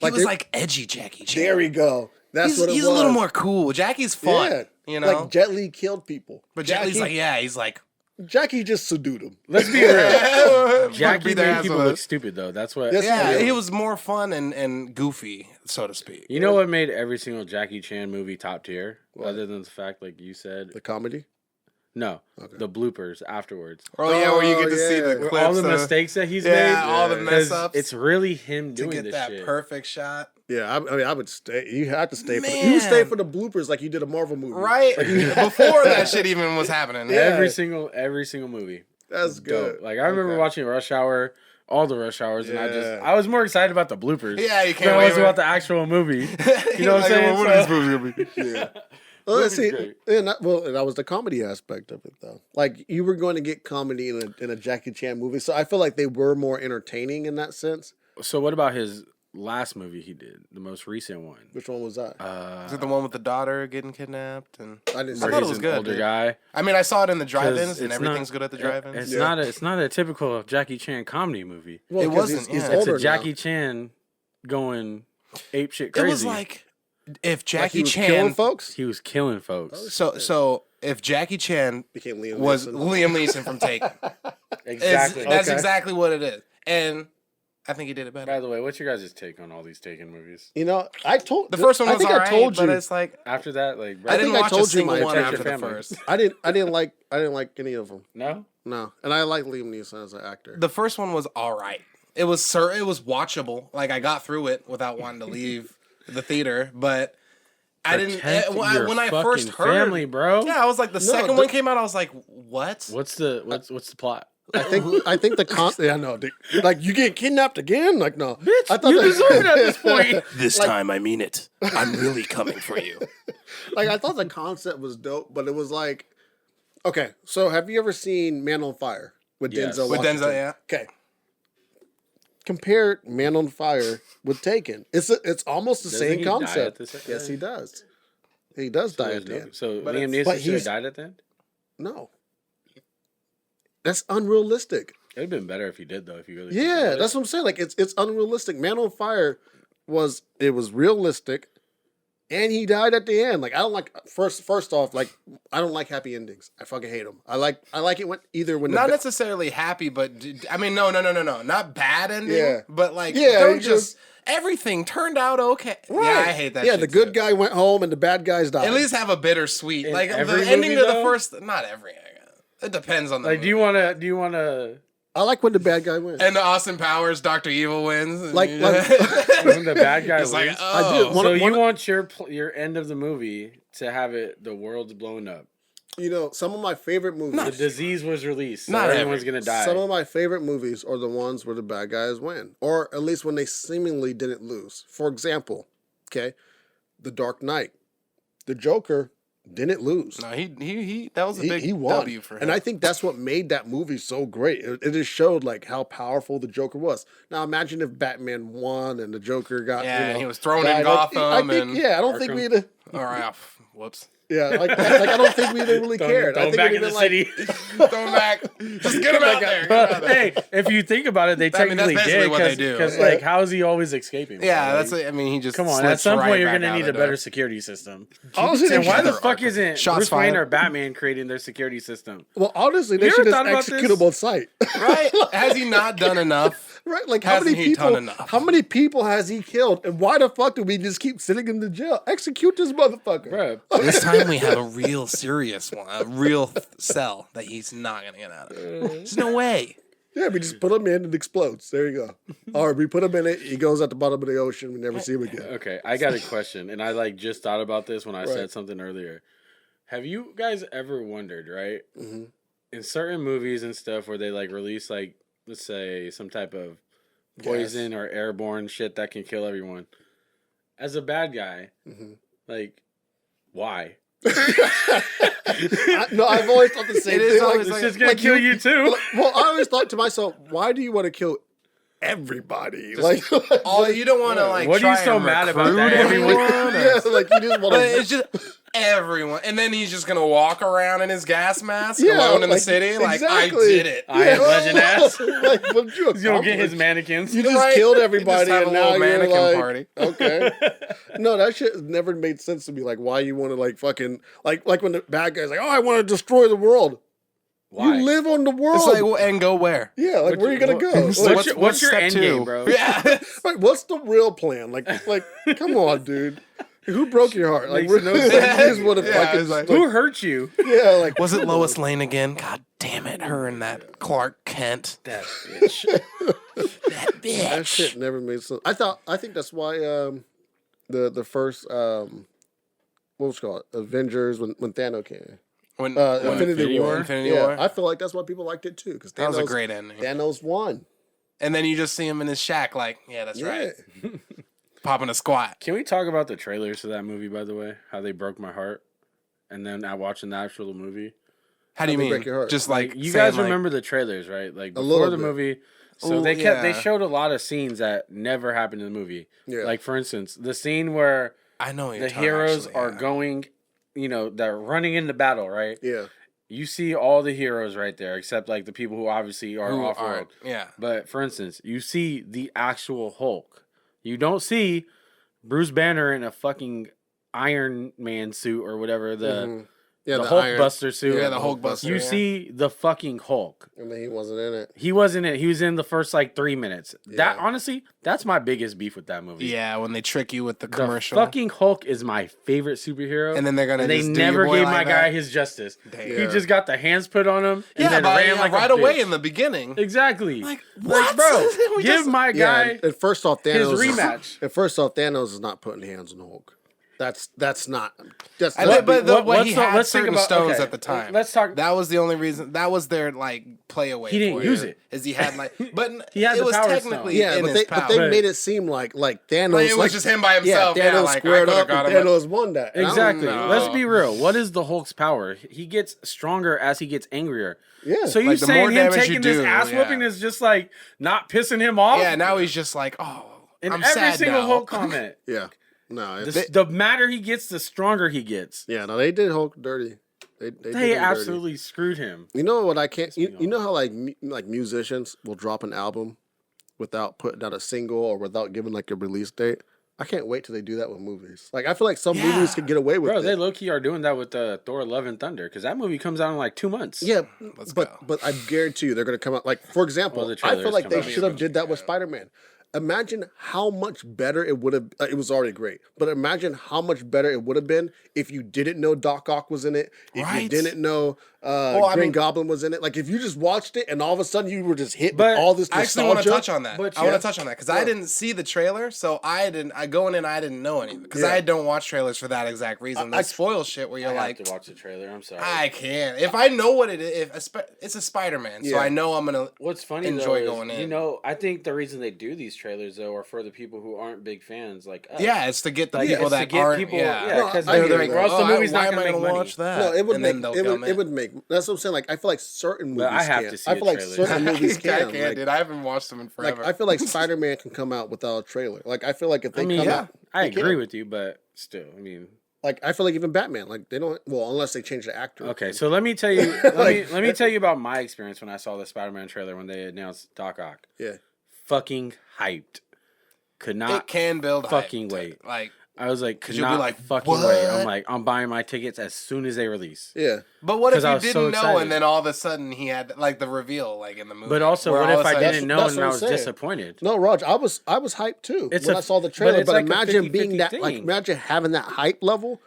He was like edgy Jackie Chan. There we go. That's what it was. He's a little more cool. Jackie's fun. Yeah. You know, like Jet Li killed people, but Jet Li's he's like. Jackie just subdued him. Let's be real. Jackie made people look stupid, though. That's what. He was more fun and goofy, so to speak. You know what made every single Jackie Chan movie top tier? What? Other than the fact, like you said, the comedy. No, the bloopers afterwards. Oh yeah, where you get to see the clips, all the mistakes that he's made, all the mess ups. It's really him doing to get this that shit. Perfect shot. Yeah, I mean, I would stay. You had to stay. You stay for the bloopers like you did a Marvel movie, right? Before that shit even was happening. Yeah. Every single movie. That's good. Dope. Like I remember watching Rush Hour, all the Rush Hours, and I was more excited about the bloopers. Yeah, you can't. I was about the actual movie. You know what I'm saying? What is this movie gonna be? Yeah. Well, see, and that was the comedy aspect of it, though. Like you were going to get comedy in a Jackie Chan movie, so I feel like they were more entertaining in that sense. So, what about his last movie he did, the most recent one? Which one was that? Is it the one with the daughter getting kidnapped? And I didn't. I thought it was good. Older guy. I mean, I saw it in the drive-ins, and everything's good at the drive-ins. It's not a typical Jackie Chan comedy movie. Well, it wasn't. It's a Jackie Chan going ape shit crazy. It was like. If Jackie Chan killing folks, he was killing folks. So if Jackie Chan became Liam Neeson from Taken, exactly, that's exactly what it is, and I think he did it better. By the way, what's your guys' take on all these Taken movies? You know, I told the first one was alright, I told you, but it's like after that, like I didn't watch a single one after the first. I didn't like any of them. No, and I like Liam Neeson as an actor. The first one was alright. It was watchable. Like I got through it without wanting to leave the theater, but. I didn't when I first heard family, bro. Yeah, I was like the second one came out. I was like, what? What's the plot? I think the concept. Yeah, no, like you get kidnapped again. Like no, bitch, I thought you deserve it at this point. This time, I mean it. I'm really coming for you. Like I thought the concept was dope, but it was like, okay. So have you ever seen Man on Fire with Denzel? With Denzel, yeah. Okay. Compare Man on Fire with Taken. It's almost the same concept. Yes, he does. He does die at the end. So Liam Neeson should have died at the end? No. That's unrealistic. It'd have been better if he did, though. If you really that's what I'm saying. Like it's unrealistic. Man on Fire was realistic, and he died at the end. Like I don't like first off, like I don't like happy endings. I fucking hate them. I like it when not necessarily happy, but I mean no, not bad ending. Yeah. But like yeah, just everything turned out okay. Right. Yeah, I hate that. Yeah, shit the good too. guy went home and the bad guys died. At least have a bittersweet. Like the movie, ending of the first. Not every. It depends on the. Like, movie. do you wanna? I like when the bad guy wins. And the Austin Powers, Dr. Evil wins. Like when the bad guy wins. Like, I do. So you want your end of the movie to have the world's blown up. You know, some of my favorite movies. The disease was released. So not everyone's gonna die. Some of my favorite movies are the ones where the bad guys win, or at least when they seemingly didn't lose. For example, okay, The Dark Knight, the Joker didn't lose. No, he that was a big he won. W for him. And I think that's what made that movie so great. It just showed like how powerful the Joker was. Now imagine if Batman won and the Joker got and he was thrown died. in Gotham. I think, and I don't think we'd. all right, woups. Yeah, like I don't think we'd have really cared. I think back we'd in the have been city. Throw him back. Just get him out there. But, hey, if you think about it, they technically that's basically did what they do. because like, how is he always escaping? Yeah, Like, that's. I mean, he just come on. At slips some right point, you're back gonna out need the a door. better security system. Honestly, And why the Together, fuck Arkham. isn't Shots Bruce Wayne fired. or Batman creating their security system? Well, honestly, they You should ever just thought about execute this? them on site. Right? Has he not done enough? Right? Like how Hasn't many he done people? enough? How many people has he killed? And why the fuck do we just keep sitting in the jail? Execute this motherfucker. Bro, This time we have a real serious one, a real cell that he's not gonna get out of. There's no way. Yeah, we just put him in and it explodes. There you go. Or we put him in it, he goes at the bottom of the ocean. We never see him again. okay, I got a question, and I like just thought about this when I Right. said something earlier. Have you guys ever wondered, right? Mm-hmm. In certain movies and stuff where they like release like let's say some type of poison or airborne shit that can kill everyone. As a bad guy, like why? No, I've always thought the same It is thing. always It's like- just gonna kill you too. Well, I always thought to myself, why do you want to kill everybody? Oh, you don't want to like. What are you try so and mad about recruit that? Everyone- anyone, or- yeah, like you just want But to. it's just everyone, and then he's just gonna walk around in his gas mask Yeah, alone in the like, city. Like I exactly. did it. I am legend ass. Like, what did you He's gonna get his accomplish? mannequins. You just Right? killed You everybody, just have and a now little you're mannequin like, party. okay. No, that shit has never made sense to me. Like, why you want to like fucking like when the bad guy's like, oh, I want to destroy the world. Why? You live on the world. It's like, well, and go where? yeah, like where are you gonna go? What's- Like, What's your step end two? game, bro? Yeah. like, what's the real plan? Like, come on, dude. Who broke your heart? Like, Makes no like, you sense. just want to Yeah, fucking it's like- Who hurt you? yeah, like Was it come Lois Lane again? God damn it, her and that Clark Kent. That bitch. That on. bitch. That shit never made sense. I think that's why the first what was it called Avengers when Thanos came. When Infinity War. Infinity Yeah, War. I feel like that's why people liked it too. Because That was a great ending. Thanos won. And then you just see him in his shack, like, yeah, that's right. Yeah. Popping a squat. Can we talk about the trailers to that movie, by the way? How they broke my heart, and then I watching the actual movie. How do you How'd they mean? break your heart? Just like You saying, guys like, remember the trailers, right? Like before little the bit. movie. So Ooh, they yeah. showed a lot of scenes that never happened in the movie. Yeah. Like for instance, the scene where I know what the you're talking heroes actually, are yeah. going, they're running into battle, right? Yeah. You see all the heroes right there, except like the people who obviously are Who off are- world. Yeah. But for instance, you see the actual Hulk. You don't see Bruce Banner in a fucking Iron Man suit or whatever Yeah, the Hulk Iron- Buster suit. Yeah, the Hulk Buster. You yeah. see the fucking Hulk. And then he wasn't in it. He wasn't in it. He was in the first like 3 minutes. That Yeah. honestly, that's my biggest beef with that movie. Yeah, when they trick you with the The commercial. fucking Hulk is my favorite superhero. And then they're gonna And they just do your never boy gave like my that? guy his justice. Damn. He Yeah. just got the hands put on him and then but ran like right a away bitch. in the beginning. Exactly. Like, Like, what? bro, We give just- my Yeah, guy and first off, his Thanos rematch. And first off, Thanos is not putting hands on the Hulk. That's not. That's I not. think, but what let's he not- had let's think certain about- stones okay, at the time. let's talk- That was the only reason. That was their like play away. He didn't for use it. it. Is he had like, but He had it the was Power technically yeah, in but his they, power. but they But- made it seem like Thanos. Like, it was like, just him by himself. Yeah, Yeah, Thanos like, I squared coulda up got and him. Thanos won that. And I don't Exactly. know. Let's be real. What is the Hulk's power? He gets stronger as he gets angrier. Yeah. So you Like, the more saying him damage you taking this do, ass yeah. whooping is just like not pissing him off? Yeah, now he's just like, oh, In I'm every sad single now. Hulk comment. Yeah. No. The madder he gets, the stronger he gets. Yeah. No, they did Hulk dirty. They did They him absolutely screwed him. dirty. You know what I can't? You Speaking know how like musicians will drop an album without putting out a single or without giving like a release date. I can't wait till they do that with movies. Like I feel like some Yeah. movies could get away with Bro, it. they low-key are doing that with Thor Love and Thunder because that movie comes out in like 2 months. Yeah, Let's but go. but I guarantee you they're gonna come out like for example, Well, the I trailer feel is like they coming out. should have did that with Spider-Man. Imagine how much better it would have. It was already great, but imagine how much better it would have been if you didn't know Doc Ock was in it, if you Right. didn't know I Green mean- Goblin was in it. Like if you just watched it and all of a sudden you were just hit But with all this I actually nostalgia. want to touch on that. But I want yeah. to touch on that because I didn't see the trailer, so I going in, I didn't know anything because Yeah. I don't watch trailers for that exact reason. That spoils shit where I you're have like, to watch the trailer. I'm sorry. I can't. If I know what it is, it's a Spider-Man, so Yeah. I know I'm gonna. What's funny Enjoy though going is, in. I think the reason they do these trailers though, or for the people who aren't big fans like us. Yeah, it's to get the Like, people it's that to get aren't. people, No, because I they're get like, it. or else the movie's why not am I gonna make money. watch that? No, it would And make then they'll it come would, in. it would make. That's what I'm saying. Like I feel like certain movies But I have can't. to see I a feel like trailer. certain movies I can. can't, Like, dude. I haven't watched them in forever. I feel like Spider-Man can come out without a trailer. Like I feel like if they I mean, come yeah, out, I they agree can. with you, but still, I mean. Like I feel like even Batman, like they don't. Well, unless they change the actor. Okay, so let me tell you. Let me tell you about my experience when I saw the Spider-Man trailer when they announced Doc Ock. Yeah. Fucking hyped. Could not. it can build fucking hype. wait. Like, I was like, could you'll be not like, fucking what? wait. I'm like, I'm buying my tickets as soon as they release. Yeah. but what if 'Cause I you was didn't so know excited. and then all of a sudden he had like the reveal like in the movie? But also, where what all if of a I sudden- didn't know that's and what I I'm was saying. disappointed? No, Raj, I was hyped too It's when a- I saw the but trailer. it's But, like a imagine being 50-50 that, like thing. imagine having that hype level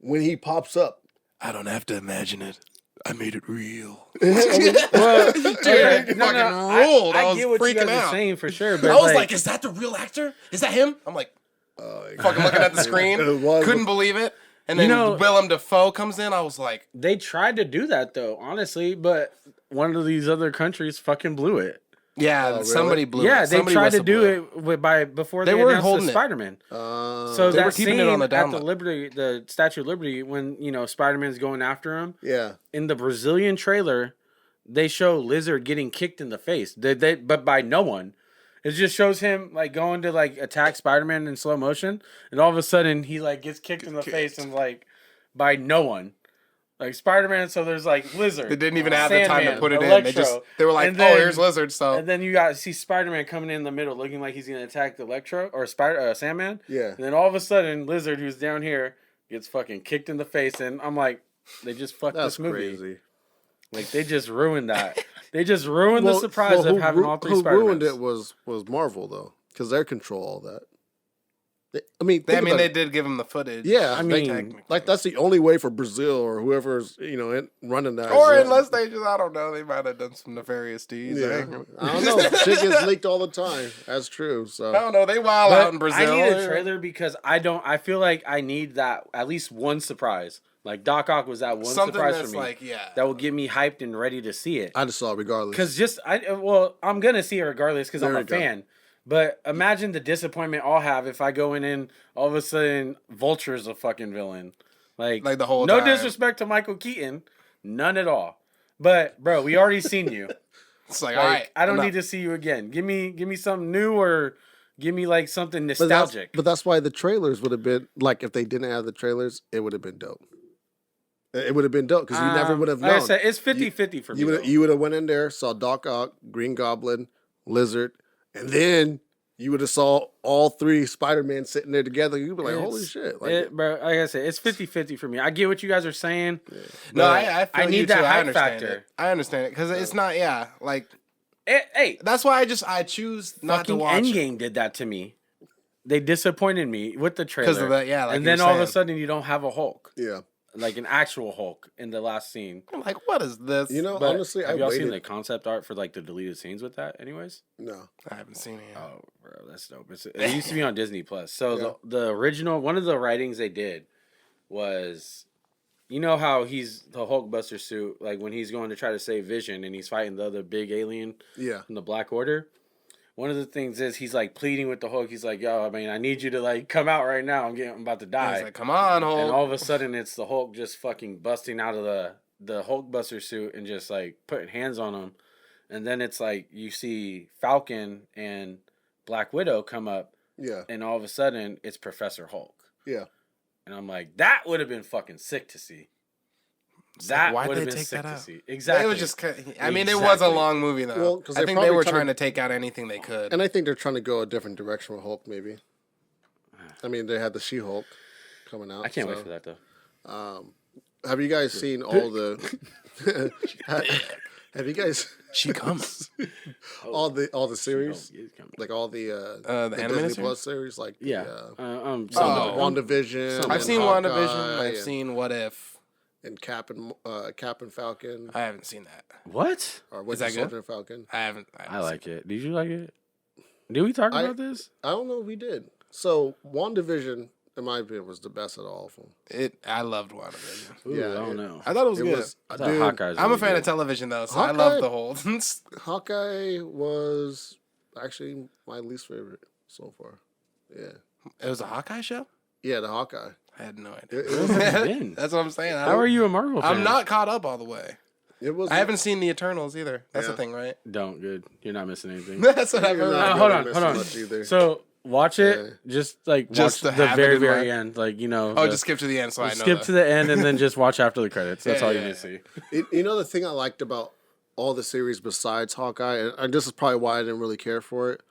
when he pops up. I don't have to imagine it. I made it real. Well, Dude, okay, it no, fucking no, ruled. I I was get what you freaking guys are out. saying for sure, but I was like, is that the real actor? Is that him? I'm like, fucking looking at the screen. It was. Couldn't believe it. And then You know- Willem Dafoe comes in. I was like, they tried to do that though, honestly, but one of these other countries fucking blew it. yeah, really? somebody blew it. Yeah, they Somebody tried to whistle do blew it before They they weren't announced holding the it. Spider-Man. So They were that keeping scene it on the at down the low. Liberty, the Statue of Liberty, when Spider-Man's going after him Yeah. in the Brazilian trailer, they show Lizard getting kicked in the face. But by no one. It just shows him like going to like attack Spider-Man in slow motion, and all of a sudden he like gets kicked in the face and like by no one. Like Spider-Man, so there's like Lizard. They didn't even have the time to Sandman, put it Electro, in. They were like, and then- oh, here's Lizard. So And then you got see Spider-Man coming in the middle, looking like he's gonna attack the Electro or Sandman. Yeah. And then all of a sudden, Lizard, who's down here, gets fucking kicked in the face, and I'm like, they just fucked That's this movie. crazy. Like they just ruined that. They just ruined the surprise of having all three Who Spider-Mans. ruined it was Marvel though, because they control all that. Think they about it. did give him the footage. Yeah, I they- mean, like that's the only way for Brazil or whoever's running that. or is- unless they just, I don't know, they might have done some nefarious deeds. yeah, I don't know. Shit gets leaked all the time. That's true. So I don't know. They wild But out in Brazil. I need a trailer because I feel like I need that at least one surprise. Like Doc Ock was that one Something surprise that's for me like, yeah. that will get me hyped and ready to see it. I just saw it regardless. Because I'm gonna see it regardless because I'm There a you go. fan. But imagine the disappointment I'll have if I go in and all of a sudden Vulture's a fucking villain. Like the whole no time. disrespect to Michael Keaton, none at all. But bro, we already seen you. It's like, Like, all right. I don't enough. need to see you again. Give me something new or give me like something But nostalgic. But that's why the trailers would have been like if they didn't have the trailers, it would have been dope. It would have been dope because you never would have known. Like I said, it's 50-50 for me. though. You would have went in there, saw Doc Ock, Green Goblin, Lizard, and then you would have saw all three Spider-Man sitting there together. You'd be like, holy shit. Like, Bro, like I said, it's 50-50 for me. I get what you guys are saying. No, but I feel need you that too. I hype understand factor. it. I understand it because it's not. Yeah, like Hey, that's why I choose not to fucking watch it. Endgame did that to me. They disappointed me with the trailer. 'Cause of that, yeah, like and you then were all of a saying. sudden you don't have a Hulk. yeah. Like an actual Hulk in the last scene. I'm like, what is this? You know, But honestly, I have y'all waited. seen the concept art for like the deleted scenes with that anyways? No. I haven't seen it yet. Oh, bro, that's dope. It used to be on Disney Plus. So the original, one of the writings they did was, you know how he's the Hulkbuster suit, like when he's going to try to save Vision and he's fighting the other big alien Yeah. from the Black Order. One of the things is he's like pleading with the Hulk. He's like, "Yo, I mean, I need you to like come out right now. I'm about to die." He's like, come on, Hulk. And all of a sudden, it's the Hulk just fucking busting out of the Hulkbuster suit and just like putting hands on him. And then it's like you see Falcon and Black Widow come up, Yeah. and all of a sudden it's Professor Hulk. Yeah. And I'm like, that would have been fucking sick to see. That why'd would have they been take sick that to out? see. Exactly. It was just. I mean, it was a Exactly. long movie though. Well, 'cause I they're think they probably were trying trying to- to take out anything they could. And I think they're trying to go a different direction with Hulk, maybe. I mean, they had the She-Hulk coming out. I can't wait so- for that though. Have you guys seen all the? have you guys She comes. all the series? Oh, yeah, it's coming. Like all the animated Disney series? Plus series, like Yeah. the, Some Oh. of it. WandaVision. I've and seen Hawkeye WandaVision. I've and- seen What If. and Cap and Falcon, I haven't seen that. What? or Winter that good? Soldier and Falcon. I haven't I like it. Did you like it? Did we talk about this? I don't know if we did. So WandaVision, in my opinion, was the best of all of them. it. I loved WandaVision. Ooh, Yeah, I don't it- know. I thought it was It good. was, I thought dude, Hawkeye's I'm a really fan good. of television though, so I Hawkeye- love the whole. Hawkeye was actually my least favorite so far. Yeah. It was a Hawkeye show? Yeah, the Hawkeye. I had no idea. It was. Been? That's what I'm saying. How are you a Marvel fan? I'm not caught up all the way. It was. I haven't seen the Eternals either. That's the Yeah. thing, right? Don't. Good. You're not missing anything. That's what I've You're heard. not hold really on, missing hold on. much either. So watch it. Yeah. Just like Just watch to the have it very in very my- end. Like Oh, just skip to the end so I know. skip to the end and then just watch after the credits. That's Yeah, all you yeah, need to see. You know the thing I liked about all the series besides Hawkeye, and this is probably why I didn't really care for it.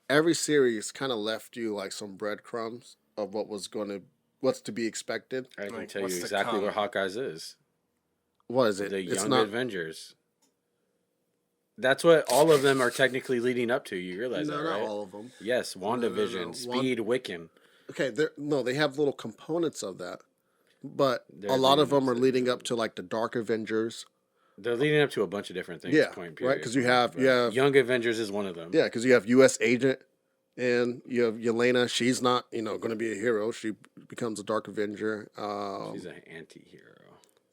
Every series kind of left you like some breadcrumbs of what's to be expected. I can Like, tell you what's to exactly come? what Hawkeye's is. What is it? The It's Young not. Avengers. That's what all of them are technically leading up to. You realize No, that, not right? all of them. Yes, WandaVision, no. Speed, Wiccan. Okay, they have little components of that, but They're a lot of leading them are up to- leading up to like the Dark Avengers. They're leading up to a bunch of different things. Yeah, point right, period. 'cause you have- But Young Avengers is one of them. Yeah, because you have U.S. Agent, and you have Yelena. She's not, going to be a hero. She becomes a Dark Avenger. She's an anti-hero.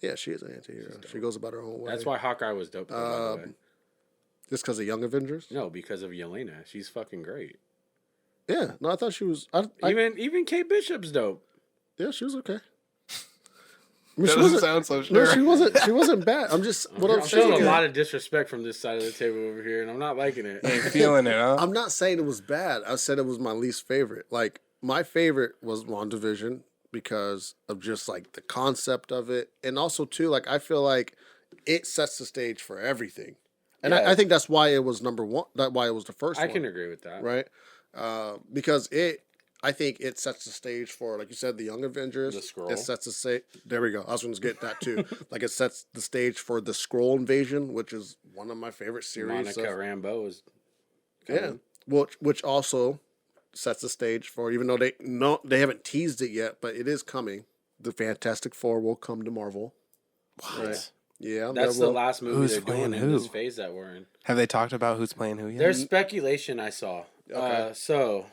Yeah, she is an anti-hero. She goes about her own way. That's why Hawkeye was dope, though, by the way. Just because of Young Avengers? No, because of Yelena. She's fucking great. Yeah. No, I thought she was. Even Kate Bishop's dope. Yeah, she was okay. I That mean, she doesn't wasn't. sound so No, sure. she wasn't. She wasn't bad. I'm just. What I'm I'm feeling saying. a lot of disrespect from this side of the table over here, and I'm not liking it. Ain't feeling it, huh? I'm not saying it was bad. I said it was my least favorite. Like my favorite was WandaVision because of just like the concept of it, and also too, like I feel like it sets the stage for everything, and Yeah. I think that's why it was number one. That's why it was the first. I one, can agree with that. right? Because I think it sets the stage for, like you said, the Young Avengers. The Skrull. It sets the stage. There we go. I was going to get that too. Like it sets the stage for the Skrull invasion, which is one of my favorite series. Monica of- Rambeau is yeah, which also sets the stage for, even though they haven't teased it yet, but it is coming. The Fantastic Four will come to Marvel. What? Right. Yeah, That's they the will. last movie Who's they're doing playing in who? this phase that we're in. Have they talked about who's playing who yet? There's speculation I saw. Okay. So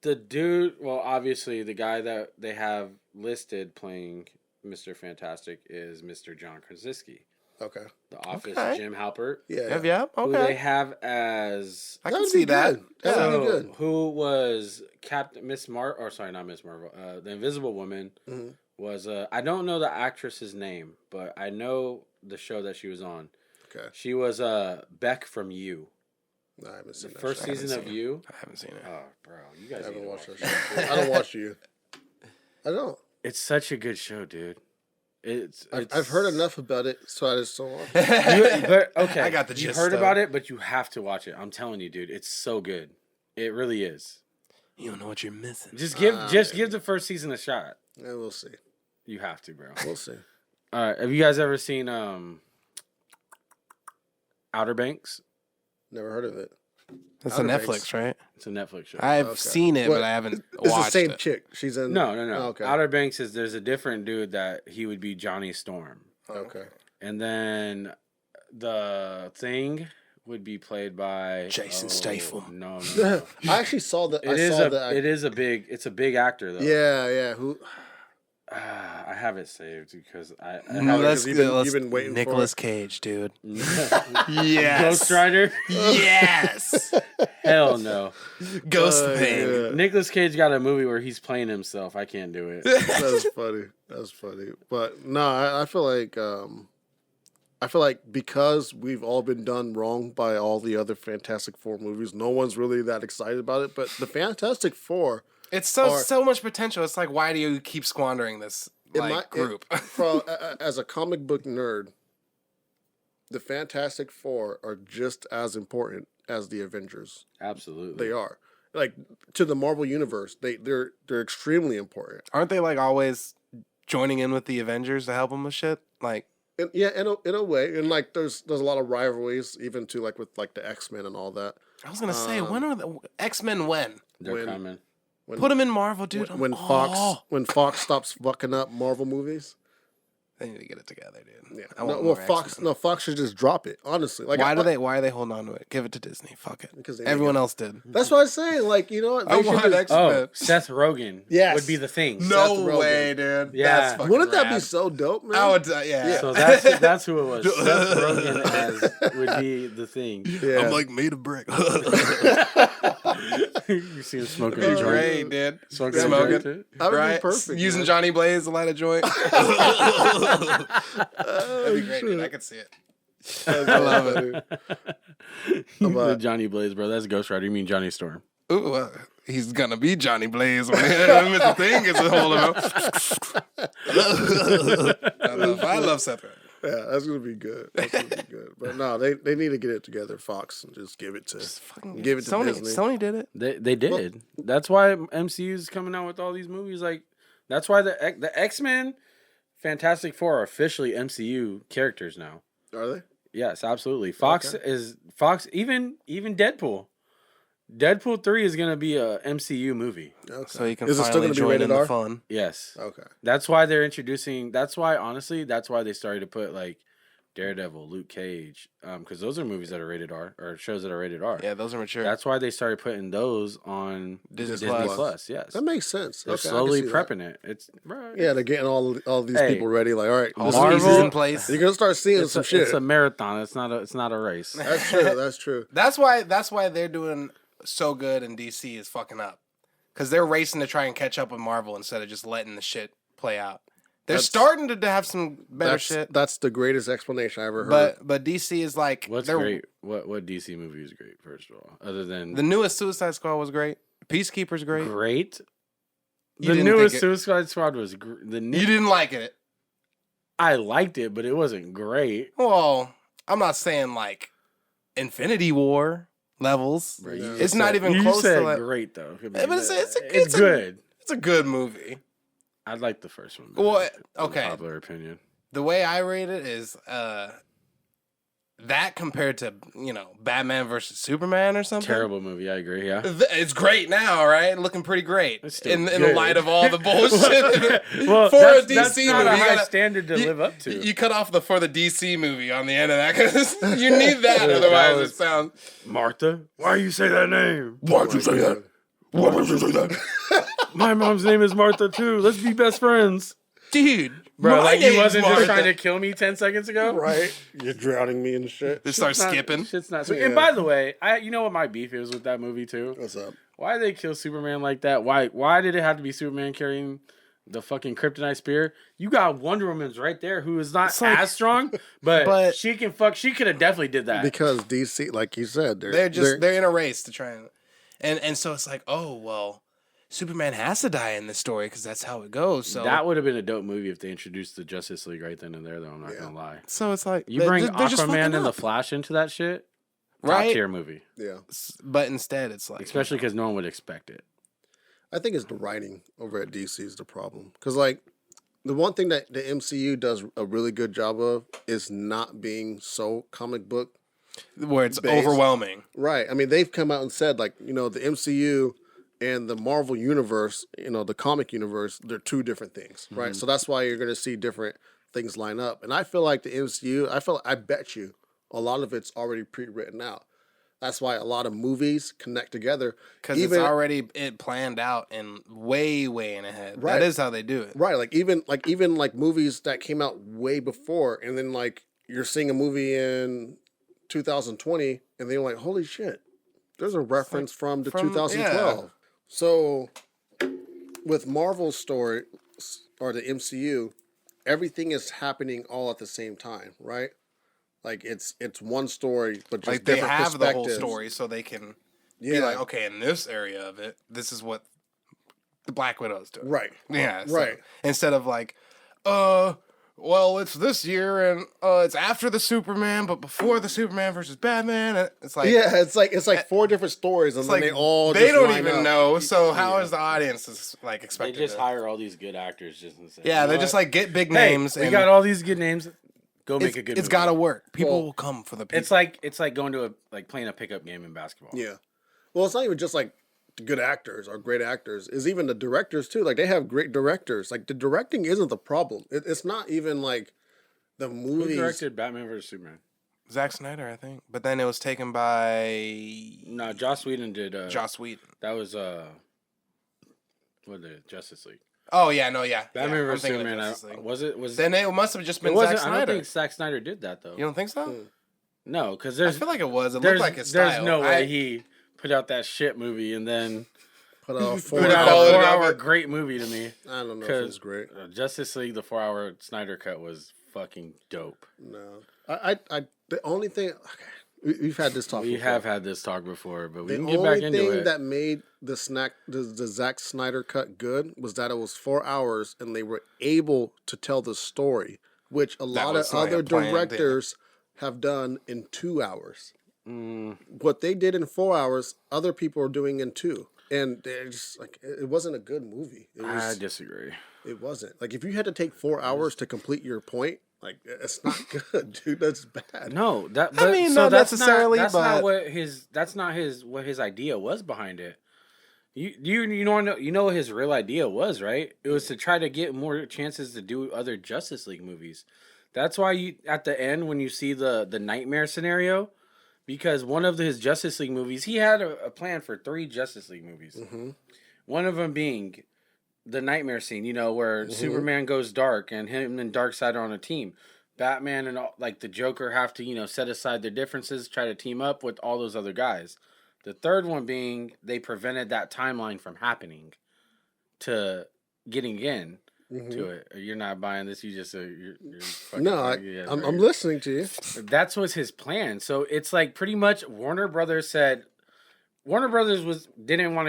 the dude, well, obviously the guy that they have listed playing Mr. Fantastic is Mr. John Krasinski. Okay. The Office, Okay. Jim Halpert. Yeah. Yeah, Who they okay. have as I can That'd see be that. good. That would be so good. who was Captain not Miss Marvel, the Invisible Woman Mm-hmm. was I don't know the actress's name, but I know the show that she was on. Okay. She was Beck from You. No, I haven't seen The that first show. season of You. I haven't seen it. Oh, bro, you guys I need haven't to watched watch that it. show. I don't watch you. I don't. It's such a good show, dude. I've heard enough about it, so I just don't watch it. But okay, I got the you gist, heard though. about it, but you have to watch it. I'm telling you, dude, it's so good. It really is. You don't know what you're missing. Just give the first season a shot. Yeah, we'll see. You have to, bro. We'll see. All right, have you guys ever seen Outer Banks? Never heard of it. That's Outer a Banks. Netflix, right? It's a Netflix show. I've Okay. seen it, What- but I haven't It's watched the same it. chick. She's in. No. Oh, okay. Outer Banks is there's a different dude that he would be Johnny Storm, Okay. and then the Thing would be played by Jason Statham. No. I actually saw that. It's a big actor though. Yeah. Who? I have it saved because I No, have Let's you've been- go. you've been waiting for Nicolas it. Cage, dude. it. Ghost Rider. Yes. Hell no. Ghost thing. Yeah. Nicolas Cage got a movie where he's playing himself. I can't do it. That's funny. That's funny. But no, I feel like because we've all been done wrong by all the other Fantastic Four movies, no one's really that excited about it. But the Fantastic Four, It's so much potential. It's like, why do you keep squandering this group? as a comic book nerd, the Fantastic Four are just as important as the Avengers. Absolutely. They are. Like to the Marvel universe, they're extremely important. Aren't they like always joining in with the Avengers to help them with shit? Like, And, yeah, in a way, and like there's a lot of rivalries, even to like with like the X-Men and all that. I was gonna say, when are the X-Men? When? They're when- coming. When, Put them in Marvel, dude. when Fox stops fucking up Marvel movies. They need to get it together, dude. Yeah. I want Well, more Fox. X-Men. No, Fox should just drop it. Honestly, like Why are they holding on to it? Give it to Disney. Fuck it. Because Everyone else did. That's what I'm saying. Like, you know what? I They should want just- X-Men. Oh, Seth Rogen Yes. would be the thing. No Seth Rogen. way, dude. Yeah. That's fucking Wouldn't that be rad. so dope, man? I would, yeah. So that's who it was. Seth Rogen as would be the thing. Yeah. I'm like made of brick. You see him smoking a That'd be joint. great, dude. Smoking a Smoking. joint, too. That would Right? be perfect. Using man. Johnny Blaze to light a joint. That'd be great, dude. I could see it. I love it. The Johnny Blaze, bro. That's Ghost Rider. You mean Johnny Storm? Ooh, he's gonna be Johnny Blaze when Mr. Thing gets a hold of him. I love Seth Rogen. Yeah, that's gonna be good. That's gonna be good. But no, they need to get it together, Fox, and just give it to Sony. Disney. Sony did it. They did. That's why MCU's coming out with all these movies. Like, that's why the X-Men, Fantastic Four are officially MCU characters now. Are they? Yes, absolutely. Fox. Even Deadpool. Deadpool 3 is gonna be a MCU movie. Okay. So you can Is it still finally gonna be join rated in the R? fun. Yes. Okay. That's why they're introducing. That's why, honestly, that's why they started to put like Daredevil, Luke Cage, because those are movies that are rated R or shows that are rated R. Yeah, those are mature. That's why they started putting those on Disney Disney Plus. Plus. Yes, That makes sense. they're Okay, I can slowly see that. prepping it. It's bro. Yeah, they're getting all these Hey, people ready. Like, all right, All this the is pieces easy. in place. You're gonna start seeing some shit. It's a marathon. It's not a race. That's true. That's true. That's why they're doing so good and DC is fucking up. Because they're racing to try and catch up with Marvel instead of just letting the shit play out. They're starting to have some better shit. That's the greatest explanation I ever heard. But DC is like What's great? What DC movie is great? First of all, other than the newest Suicide Squad was great. Peacekeeper's great. great. You The didn't newest think it- Suicide Squad was You didn't like it. I liked it, but it wasn't great. Well, I'm not saying like Infinity War levels. Bro, you It's just not said- even you close said to like. great though. I mean, But it's good. It's a good movie. I like the first one. Well, better, okay. Popular opinion. The way I rate it is that compared to Batman versus Superman or something. Terrible movie. I agree. Yeah. It's great now, right? Looking pretty great It's still in the good. light of all the bullshit. Well, for that's, a DC that's not movie, a you high gotta- standard to live up to. You cut off for the DC movie on the end of that because you need that. Yeah, Otherwise, that was- it sounds. Martha, why you say that name? Why'd you say that? Why would you say that, My mom's name is Martha too. Let's be best friends, dude? bro. my Like he name's wasn't just Martha. trying to kill me 10 seconds ago. right? You're drowning me in shit. Just start Not- skipping. Shit's not sweet. Yeah. And by the way, you know what my beef is with that movie too? What's up? Why did they kill Superman like that? Why did it have to be Superman carrying the fucking kryptonite spear? You got Wonder Woman's right there, who is not like- as strong, but, But- she can fuck. She could have definitely did that. Because DC, like you said, They're in a race to try and so it's like, oh well, Superman has to die in this story because that's how it goes. So that would have been a dope movie if they introduced the Justice League right then and there. Though I'm not gonna lie. so it's like You bring they're just Aquaman fucking and the up. Flash into that shit, top Right? tier movie. yeah. But instead, it's like Especially because no one would expect it. I think it's the writing over at DC is the problem. Because like the one thing that the MCU does a really good job of is not being so comic book. where it's based. overwhelming. Right. I mean, they've come out and said like, the MCU and the Marvel universe, the comic universe, they're two different things, right? So that's why you're going to see different things line up. And I feel like the MCU, I bet you a lot of it's already pre-written out. That's why a lot of movies connect together. Because it's already planned out and way in ahead. Right. That is how they do it. Right, like even movies that came out way before, and then like you're seeing a movie in 2020, and then you're like, holy shit, there's a reference from 2012. yeah. So with Marvel's story or the MCU, everything is happening all at the same time, right? Like it's one story, but just Like they different have the whole perspectives. story, so they can Yeah, be like, okay, in this area of it, this is what the Black Widow's doing. right, Yeah. so right. instead of like, well, it's this year and it's after the Superman, but before the Superman versus Batman. And it's like, Yeah, it's like four different stories, and it's then like they all they just don't line even up. know. So how is the audience like They expected? just to... hire all these good actors just and say, Yeah, you they know just what? like get big Hey, names. we and got all these good names. Go make it's, a good. It's movie. got to work. People Well, will come for the people. It's like going to playing a pickup game in basketball. Yeah. Well, it's not even just like good actors or great actors is even the directors too. Like they have great directors. Like the directing isn't the problem. It's not even like the movies. Who directed Batman vs Superman? Zack Snyder, I think. But then it was taken by... No, Joss Whedon did. Joss Whedon. That was what did it? Justice League. Oh yeah, no, yeah. Batman yeah, vs Superman. Was then it must have just been Zack Snyder. I don't think Zack Snyder did that though. You don't think so? No, because I feel like it was. It looked like his style. There's no way he put out that shit movie and then put out a 4-hour great movie to me. I don't know if it was great. Justice League, the 4-hour Snyder cut was fucking dope. No, I the only thing. Okay, we've had this talk. We have had this talk before, but we the can get back into it. The only thing that made the Zack Snyder cut good was that it was 4 hours and they were able to tell the story, which a lot of other directors have done in 2 hours. What they did in 4 hours, other people are doing in 2. And they're just like, it wasn't a good movie. I disagree. It wasn't. Like, if you had to take 4 hours to complete your point, like, it's not good, dude. That's bad. No, not necessarily. That's not what his idea was behind it. You know what his real idea was, right? It was to try to get more chances to do other Justice League movies. That's why you at the end when you see the nightmare scenario, because one of his Justice League movies, he had a plan for 3 Justice League movies. Mm-hmm. One of them being the nightmare scene, where Superman goes dark and him and Darkseid are on a team. Batman and the Joker have to, set aside their differences, try to team up with all those other guys. The third one being they prevented that timeline from happening to getting in to it. You're not buying this. You just you're fucking no. I'm listening to you. That's was his plan. So it's like pretty much Warner Brothers didn't want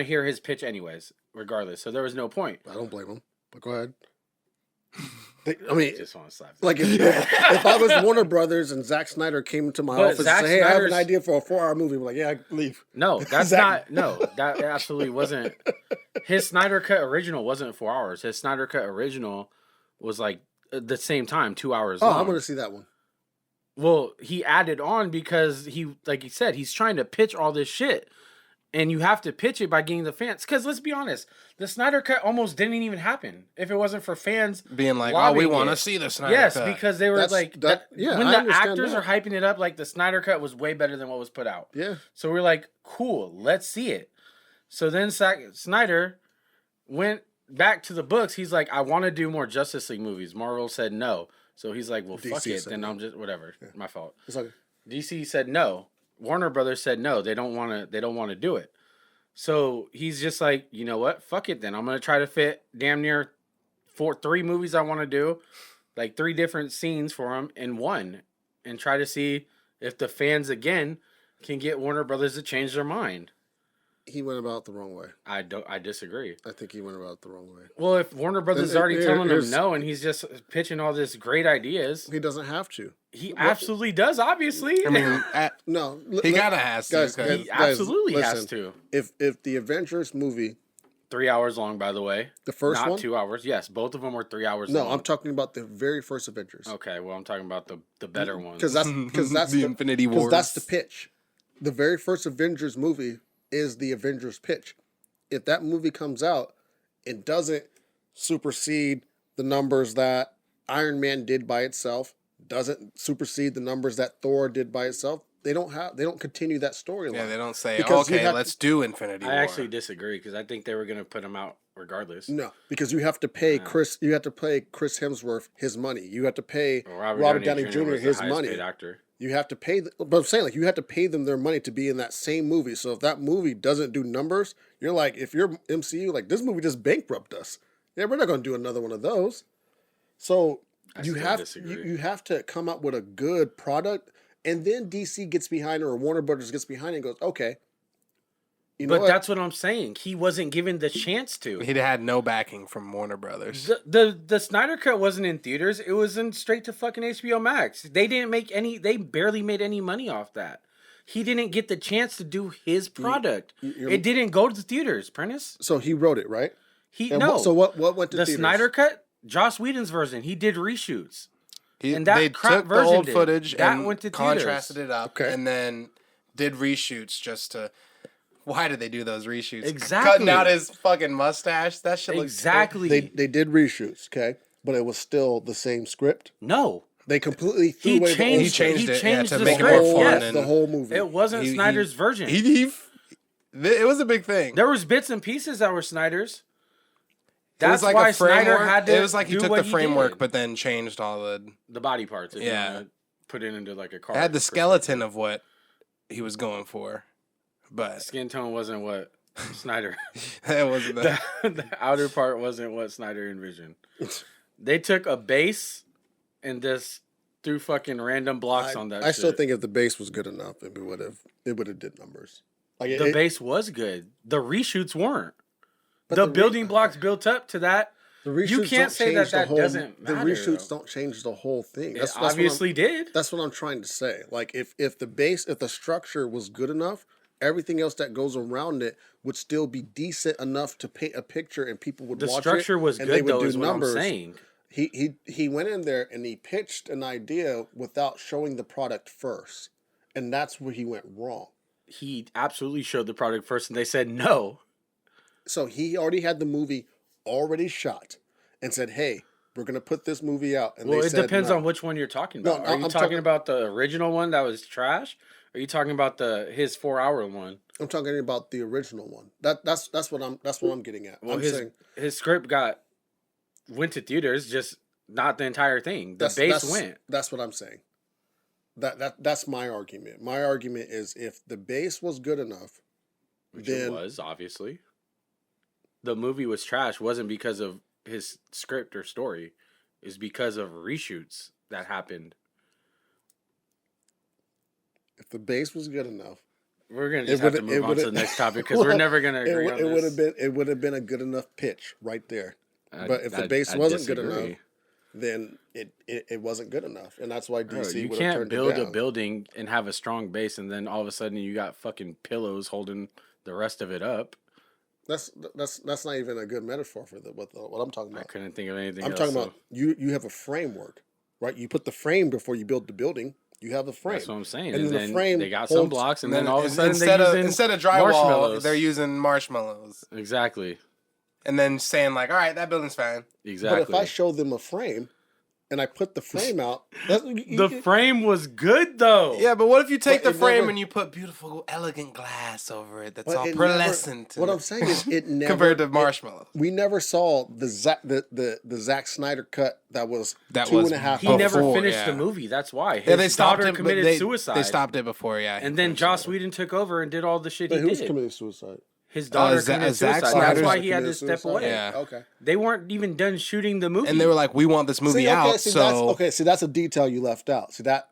to hear his pitch anyways, regardless. So there was no point. I don't blame him. But go ahead. I mean, just want to slap. Like if I was Warner Brothers and Zack Snyder came to my office and said, "Hey, I have an idea for a 4-hour movie," I'm like, "Yeah, leave." No, that's not. No, that absolutely wasn't. His Snyder Cut original wasn't 4 hours. His Snyder Cut original was like the same time, 2 hours. Oh, long. I want to see that one. Well, he added on because like he said, he's trying to pitch all this shit. And you have to pitch it by getting the fans. Because let's be honest, the Snyder Cut almost didn't even happen if it wasn't for fans being like, "Oh, we want to see the Snyder Cut." Yes, because they were when the actors are hyping it up, like the Snyder Cut was way better than what was put out. Yeah. So we're like, cool, let's see it. So then Snyder went back to the books. He's like, I want to do more Justice League movies. Marvel said no. So he's like, well, fuck it. Then I'm just whatever. Yeah. My fault. It's okay. DC said no. Warner Brothers said no, they don't want to do it. So he's just like, you know what? Fuck it then. I'm going to try to fit damn near 3 movies I want to do, like 3 different scenes for him in one, and try to see if the fans again can get Warner Brothers to change their mind. He went about the wrong way. I disagree. I think he went about the wrong way. Well, if Warner Brothers is already telling him no and he's just pitching all this great ideas. He doesn't have to. He absolutely does, obviously. I mean, no. He gotta has to. He absolutely has to. If the Avengers movie... 3 hours long, by the way. The first one? Not 2 hours. Yes, both of them were 3 hours long. No, I'm talking about the very first Avengers. Okay, well, I'm talking about the better ones. Because that's the Infinity Wars. Because that's the pitch. The very first Avengers movie is the Avengers pitch. If that movie comes out, it doesn't supersede the numbers that Iron Man did by itself, doesn't supersede the numbers that Thor did by itself. They don't continue that storyline. Yeah, they don't say, okay, let's do Infinity War. I actually disagree because I think they were going to put him out regardless. No, because you have to pay Chris Hemsworth his money. You have to pay Robert Downey Jr. his money. You have to pay, but I'm saying, like, you have to pay them their money to be in that same movie. So if that movie doesn't do numbers, you're like, if you're MCU, like, this movie just bankrupt us. Yeah, we're not going to do another one of those. So you have to come up with a good product, and then DC gets behind it, or Warner Brothers gets behind it and goes, okay. But that's what I'm saying. He wasn't given the chance to. He had no backing from Warner Brothers. The Snyder Cut wasn't in theaters. It was in straight to fucking HBO Max. They didn't make any. They barely made any money off that. He didn't get the chance to do his product. It didn't go to the theaters, Prentice. So he wrote it, right? So what went to the theaters? Snyder Cut? Joss Whedon's version. He did reshoots. And they took the old footage and contrasted it up, and then did reshoots just to Why did they do those reshoots? Exactly. Cutting out his fucking mustache. That shit looks Exactly. They did reshoots, okay, but it was still the same script. No. They completely threw He away the old changed script. it, changed to the make it script. more fun. Yes. The whole movie. It wasn't Snyder's version. It was a big thing. There was bits and pieces that were Snyder's. It was That's like why a framework. Snyder had to It was like he do took what the he framework, did. but then changed all The body parts. If you Yeah. wanna put it into like a car. it had the skeleton of what he was going for, but Skin tone wasn't what Snyder. that wasn't that. The outer part wasn't what Snyder envisioned. They took a base and just threw fucking random blocks on that. I still shit. think if the base was good enough, it would have did numbers. Like The base was good. The reshoots weren't. But The the building blocks built up to that. The reshoots You can't don't say change that the doesn't The matter, reshoots though. don't change the whole thing. It obviously did. That's what I'm trying to say. Like if the structure was good enough, everything else that goes around it would still be decent enough to paint a picture and people would The watch it. structure was and they good, would though, do is what I'm numbers. saying. He went in there and he pitched an idea without showing the product first. And that's where he went wrong. He absolutely showed the product first, and they said no. So he already had the movie already shot and said, "Hey, we're going to put this movie out." And Well, they it said depends no. on which one you're talking No, about. no, Are you I'm talking talking- about the original one that was trash? Or are you talking about his 4-hour one? I'm talking about the original one. That's what I'm getting at. Well, I'm his saying his script went to theaters, just not the entire thing. The base went. That's what I'm saying. That's my argument. My argument is if the base was good enough, Which then it was, obviously. The movie was trash wasn't because of his script or story. It's because of reshoots that happened. if the base was good enough, We're gonna just have to move on to the next topic because we're never gonna agree on this. it would have been a good enough pitch right there. But if the base wasn't good enough, then it wasn't good enough, and that's why Bro, DC you would have can't turned build it a down. building and have a strong base, and then all of a sudden you got fucking pillows holding the rest of it up. That's not even a good metaphor for what I'm talking I about. couldn't think of anything. I'm else, talking so about you have a framework, right? You put the frame before you build the building. You have the frame. That's what I'm saying. And And then then the frame they got some holds- blocks, and then all of a sudden instead of drywall, marshmallows. they're using marshmallows, Exactly. and then saying like, "All right, that building's fine." Exactly. But if I show them a frame and I put the frame out, the frame was good though. Yeah, but what if you take But the it frame never- and you put beautiful, elegant glass over it that's but all it never- pearlescent? What I'm saying is, it never compared to marshmallows. We never saw the Zack Snyder cut that was That two was and a half. He before, never hours. finished yeah. the movie. That's why his Yeah, they stopped daughter it. committed They suicide. They stopped it before, yeah. And then Joss Whedon took over and did all the shit But he who's did. committing suicide? His daughter committed Zack suicide. Snyder's That's why he had to committed step suicide? away. Yeah. Okay. They weren't even done shooting the movie. And they were like, "We want this movie out." So see, that's a detail you left out. See that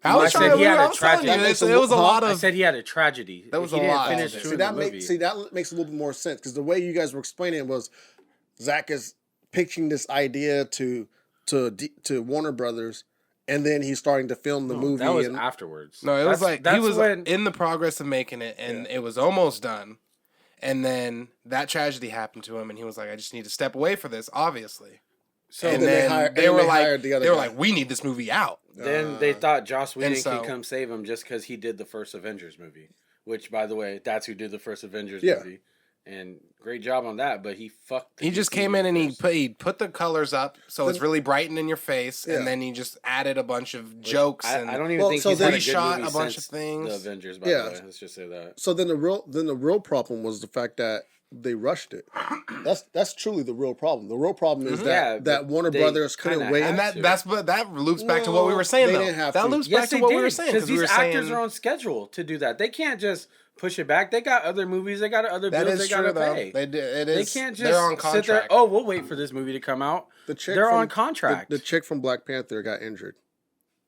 I was I said trying to. he had a I was telling you, tragedy. it was a lot I of. said he had a tragedy. That was he a didn't lot. finish See, shooting see the that movie. makes a little bit more sense because the way you guys were explaining it was Zach is pitching this idea to Warner Brothers, and then he's starting to film the movie. That was and, afterwards. No, it was like he was when in the progress of making it, and it was almost done. And then that tragedy happened to him, and he was like, "I just need to step away for this, obviously." so And then they then hired- they and were they like, hired the other "They were guy. like, we need this movie out." then they thought Joss Whedon and so- could come save him just because he did the first Avengers movie. Which, by the way, that's who did the first Avengers Yeah. movie. And great job on that, but he fucked. He just came in and he put the colors up so it's really bright and in your face, Yeah. and then he just added a bunch of jokes. I and don't even Well, think so he's then had a he good shot movie a bunch since of things. The Avengers, by Yeah. the way. Let's just say that. So then the real problem was the fact that they rushed it. That's truly the real problem. The real problem is Yeah, that but Warner they Brothers kinda couldn't wait. had And to. that loops back to what we No, were saying they though. didn't have That to. loops Yes, back to they what did, we were saying because we these were actors saying are on schedule to do that. They can't just push it back. They got other movies. They got other that bills is they gotta true though. pay. They did. It They is. can't They're on just sit there. contract. Oh, we'll wait for this movie to come out. The chick They're from- on contract. The chick from Black Panther got injured.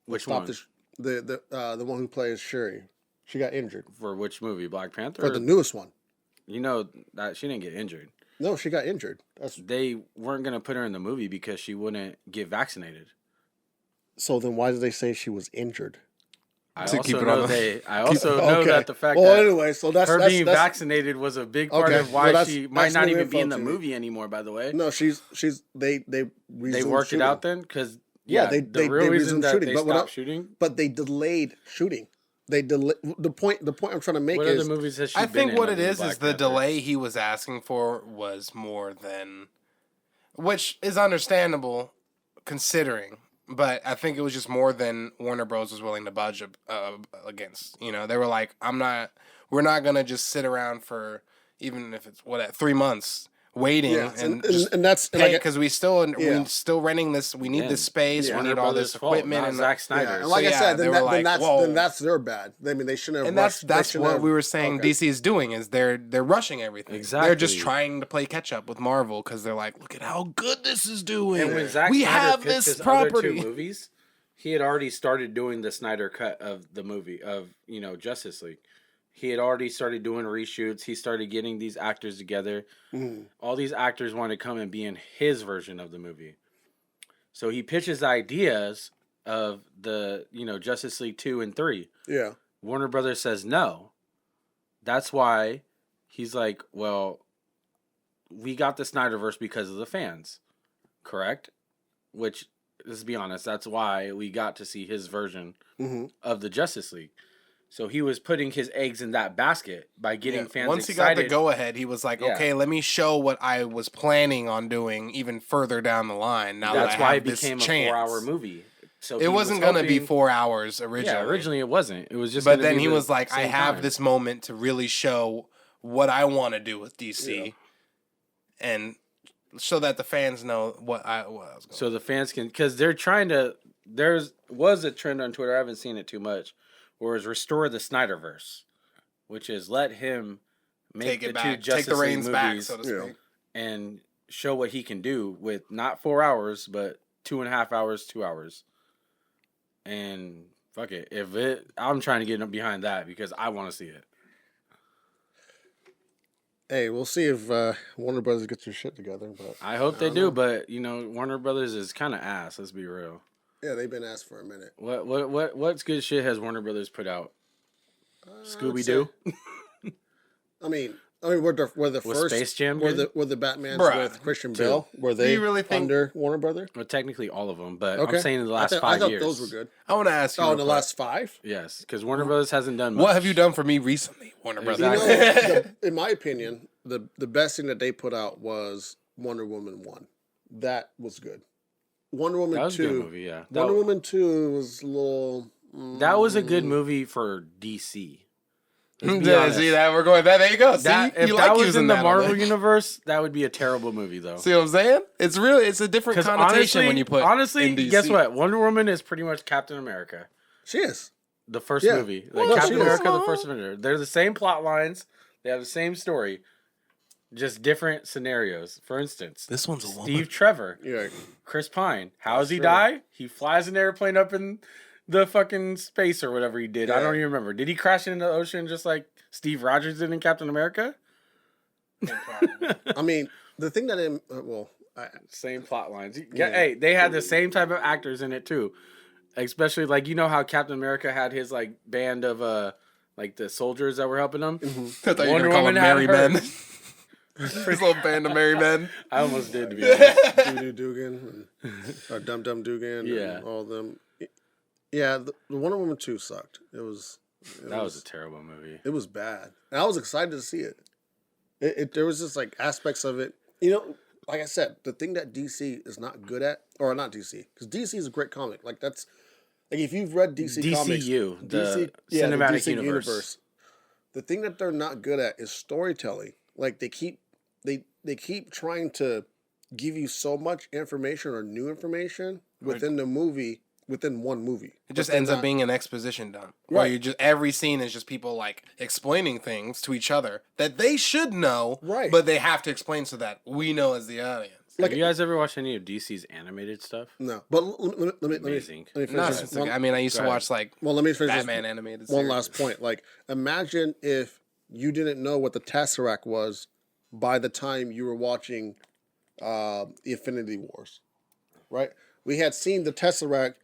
Which Stopped one? the one who plays Shuri. She got injured For which movie? Black Panther. for the newest one. You know that she didn't get injured. No, she got injured. They weren't gonna put her in the movie because she wouldn't get vaccinated. So then why did they say she was injured? I To also keep it know on the- they. I also know Okay. that the fact Well, that anyway, so that's her that's, being that's, vaccinated was a big part Okay, of why well, that's- she might that's not new even be info in the to me. movie anymore. By the way, No, they they resumed worked shooting. it out then because Yeah, the real reason resumed that shooting, they but stopped shooting. But they delayed shooting. they delay the point I'm trying to make What is other movies has she I been think in what it other than is Black the Panther? delay he was asking for was more than, which is understandable considering. But I think it was just more than Warner Bros. Was willing to budge against. You know, they were like, we're not gonna just sit around for, even if it's 3 months waiting and that's because we still renting this. We need this space. Yeah. We need Warner all this Brothers' fault, equipment not and Zack Snyder. and like I said, they were like, then that's their bad. I mean, they shouldn't have. And rushed, that's what we were saying. Okay. DC is doing is they're rushing everything. Exactly. They're just trying to play catch up with Marvel because they're like, look at how good this is doing. And when Zack we Snyder have pitched this his property. other 2 movies, he had already started doing the Snyder cut of the movie of Justice League. He had already started doing reshoots. He started getting these actors together. All these actors want to come and be in his version of the movie. So he pitches ideas of the Justice League 2 and 3. Yeah. Warner Brothers says no. That's why he's like, well, we got the Snyderverse because of the fans, correct? Which, let's be honest, that's why we got to see his version of the Justice League. So he was putting his eggs in that basket by getting fans Once he excited. got the go ahead, he was like, okay, let me show what I was planning on doing even further down the line. Now That's that why I it have became a this chance. 4-hour movie. So It wasn't going to be 4 hours originally. Yeah, originally it wasn't. It was just. But gonna then be he the was like, I same have time. this moment to really show what I want to do with DC, and so that the fans know what I was going. So the fans can, because they're trying to. Was a trend on Twitter. I haven't seen it too much. Where it's restore the Snyderverse, which is let him make Take the it back, 2 Justice take the reins League back, movies so to speak. and show what he can do with not 4 hours, but 2.5 hours, 2 hours. And fuck it, I'm trying to get behind that because I want to see it. Hey, we'll see if Warner Brothers gets their shit together. But I hope they do, but Warner Brothers is kind of ass. Let's be real. yeah, they've been asked for a minute. What's good shit has Warner Brothers put out? Scooby Doo. I mean, we're the first. Space Jam Were good? the Batmans Bruh. with Christian Bale? Were they really think- under Warner Brothers? Well, technically all of them, but Okay. I'm saying in the last I 5 thought years. those were good. I want to ask you. Oh, real in the quick. last 5? Yes, because Warner Brothers hasn't done much. What have you done for me recently, Warner Brothers? Exactly. In my opinion, the best thing that they put out was Wonder Woman 1. That was good. Wonder Woman That was 2. a good movie, yeah. Wonder Woman 2 was a little. That was a good movie for DC. Let's be Yeah, honest. see that we're going. There you go. See, If you that like was using in the that Marvel on there. universe, that would be a terrible movie, though. See what I'm saying? It's a different Because connotation when you put honestly, in DC. guess what? Wonder Woman is pretty much Captain America, She is. the first Yeah. movie. Well, Like no, Captain she is. America, the first Avenger. They're the same plot lines. They have the same story, just different scenarios. For instance, This one's a woman. Steve Trevor, Yeah. Chris Pine. How does he True. die? He flies an airplane up in the fucking space or whatever he did. I Yeah. don't even remember. Did he crash into the ocean just like Steve Rogers did in Captain America? I mean, the thing that Same plot lines. Yeah. Hey, they had the same type of actors in it too. Especially like how Captain America had his like band of like the soldiers that were helping him. I thought you were Wonder gonna call them Woman had merry her. men. This little band of merry men. I almost did, to be honest. Doo Dugan, or Dum Dum Dugan, Yeah. and all of them. Yeah, the Wonder Woman 2 sucked. It was A terrible movie. It was bad. And I was excited to see it. There was just like aspects of it. Like I said, the thing that DC is not good at, or not DC, because DC is a great comic. Like that's like if you've read DC comics, DCU, the the cinematic DC universe. The thing that they're not good at is storytelling. Like they keep trying to give you so much information or new information within the movie. Within one movie, It just ends up being an exposition dump. Where you just every scene is just people like explaining things to each other that they should know, Right. but they have to explain so that we know as the audience. Have you guys ever watched any of DC's animated stuff? No, but let me Amazing. finish Not this since one- I mean, I used to Go ahead. watch like Well, let me finish Batman this animated. one series. last point. Like, imagine if you didn't know what the Tesseract was by the time you were watching the Infinity Wars, right? We had seen the Tesseract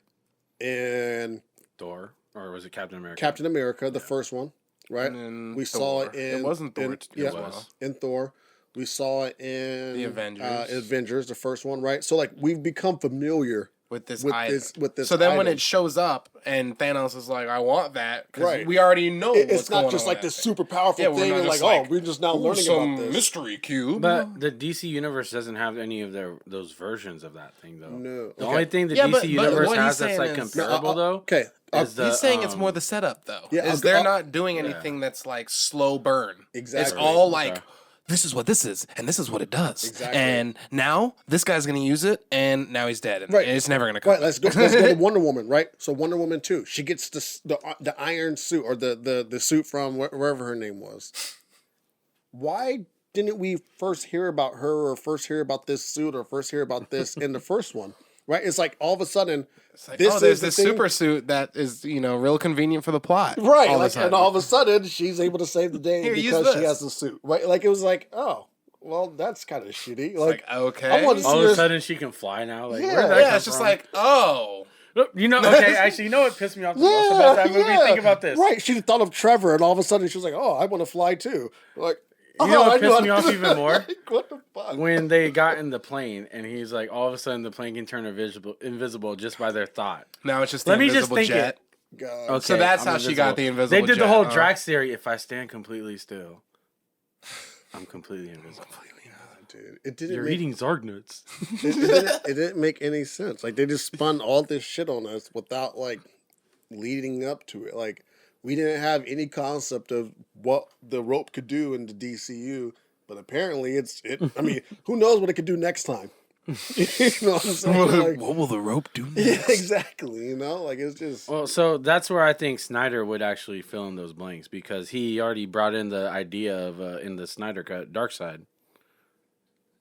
in Thor, or was it Captain America? Captain America, the first one, right? And in We saw Thor. it in It wasn't Thor. yeah, It was. in Thor. We saw it in The Avengers. Avengers, the first one, right? So like we've become familiar with this with item. this so then when item. it shows up and Thanos is like, I want that, because Right. we already know It's what's going not just on like with this that super powerful Yeah, we're thing not and just like, like, we're just now thing. learning Some about this. mystery cube. But the DC universe doesn't have any of those versions of that thing though. No. The only thing the Yeah, DC but universe what he's has that's like saying is- comparable though. Okay. Is the, He's saying it's more the setup, though. Yeah, is they're not doing anything that's like slow burn. Exactly. It's all Okay. like, this is what this is, and this is what it does. Exactly. And now this guy's going to use it, and now he's dead. And Right. it's never going to come Right, let's go to Wonder Woman, right? So Wonder Woman 2, she gets the iron suit or the suit from wherever her name was. Why didn't we first hear about her or first hear about this suit or first hear about this in the first one? Right? It's like all of a sudden, It's like, this there's is the this thing- super suit that is, real convenient for the plot. right? all of a Like, sudden. and all of a sudden, she's able to save the day Here, use because she this. has the suit. Right? Like it was like, oh, well, that's kind of shitty. It's like, okay. I want to see All of a her. sudden she can fly now. Like, Yeah. where did that yeah, come it's just from? like, oh. Okay, actually, you know what pissed me off the most about that movie? yeah. Think about this. Right? She thought of Trevor, and all of a sudden she was like, oh, I want to fly too. Like, You know what I knew pissed how me to off do even that. more? Like, what the fuck? When they got in the plane and he's like, all of a sudden the plane can turn invisible just by their thought. Now it's just the Let me just invisible think jet. it. God. Okay, So that's I'm how she got the invisible They did jet. the whole huh? Drax theory. If I stand completely still, I'm completely invisible. Dude, it didn't You're make, eating Zarg nuts. it didn't make any sense. Like they just spun all this shit on us without like leading up to it. Like we didn't have any concept of what the rope could do in the DCU, but apparently I mean, who knows what it could do next time? You know what I'm saying? Like, What will the rope do next? yeah, exactly. You know, like it's just Well, so that's where I think Snyder would actually fill in those blanks because he already brought in the idea of in the Snyder cut, Darkseid.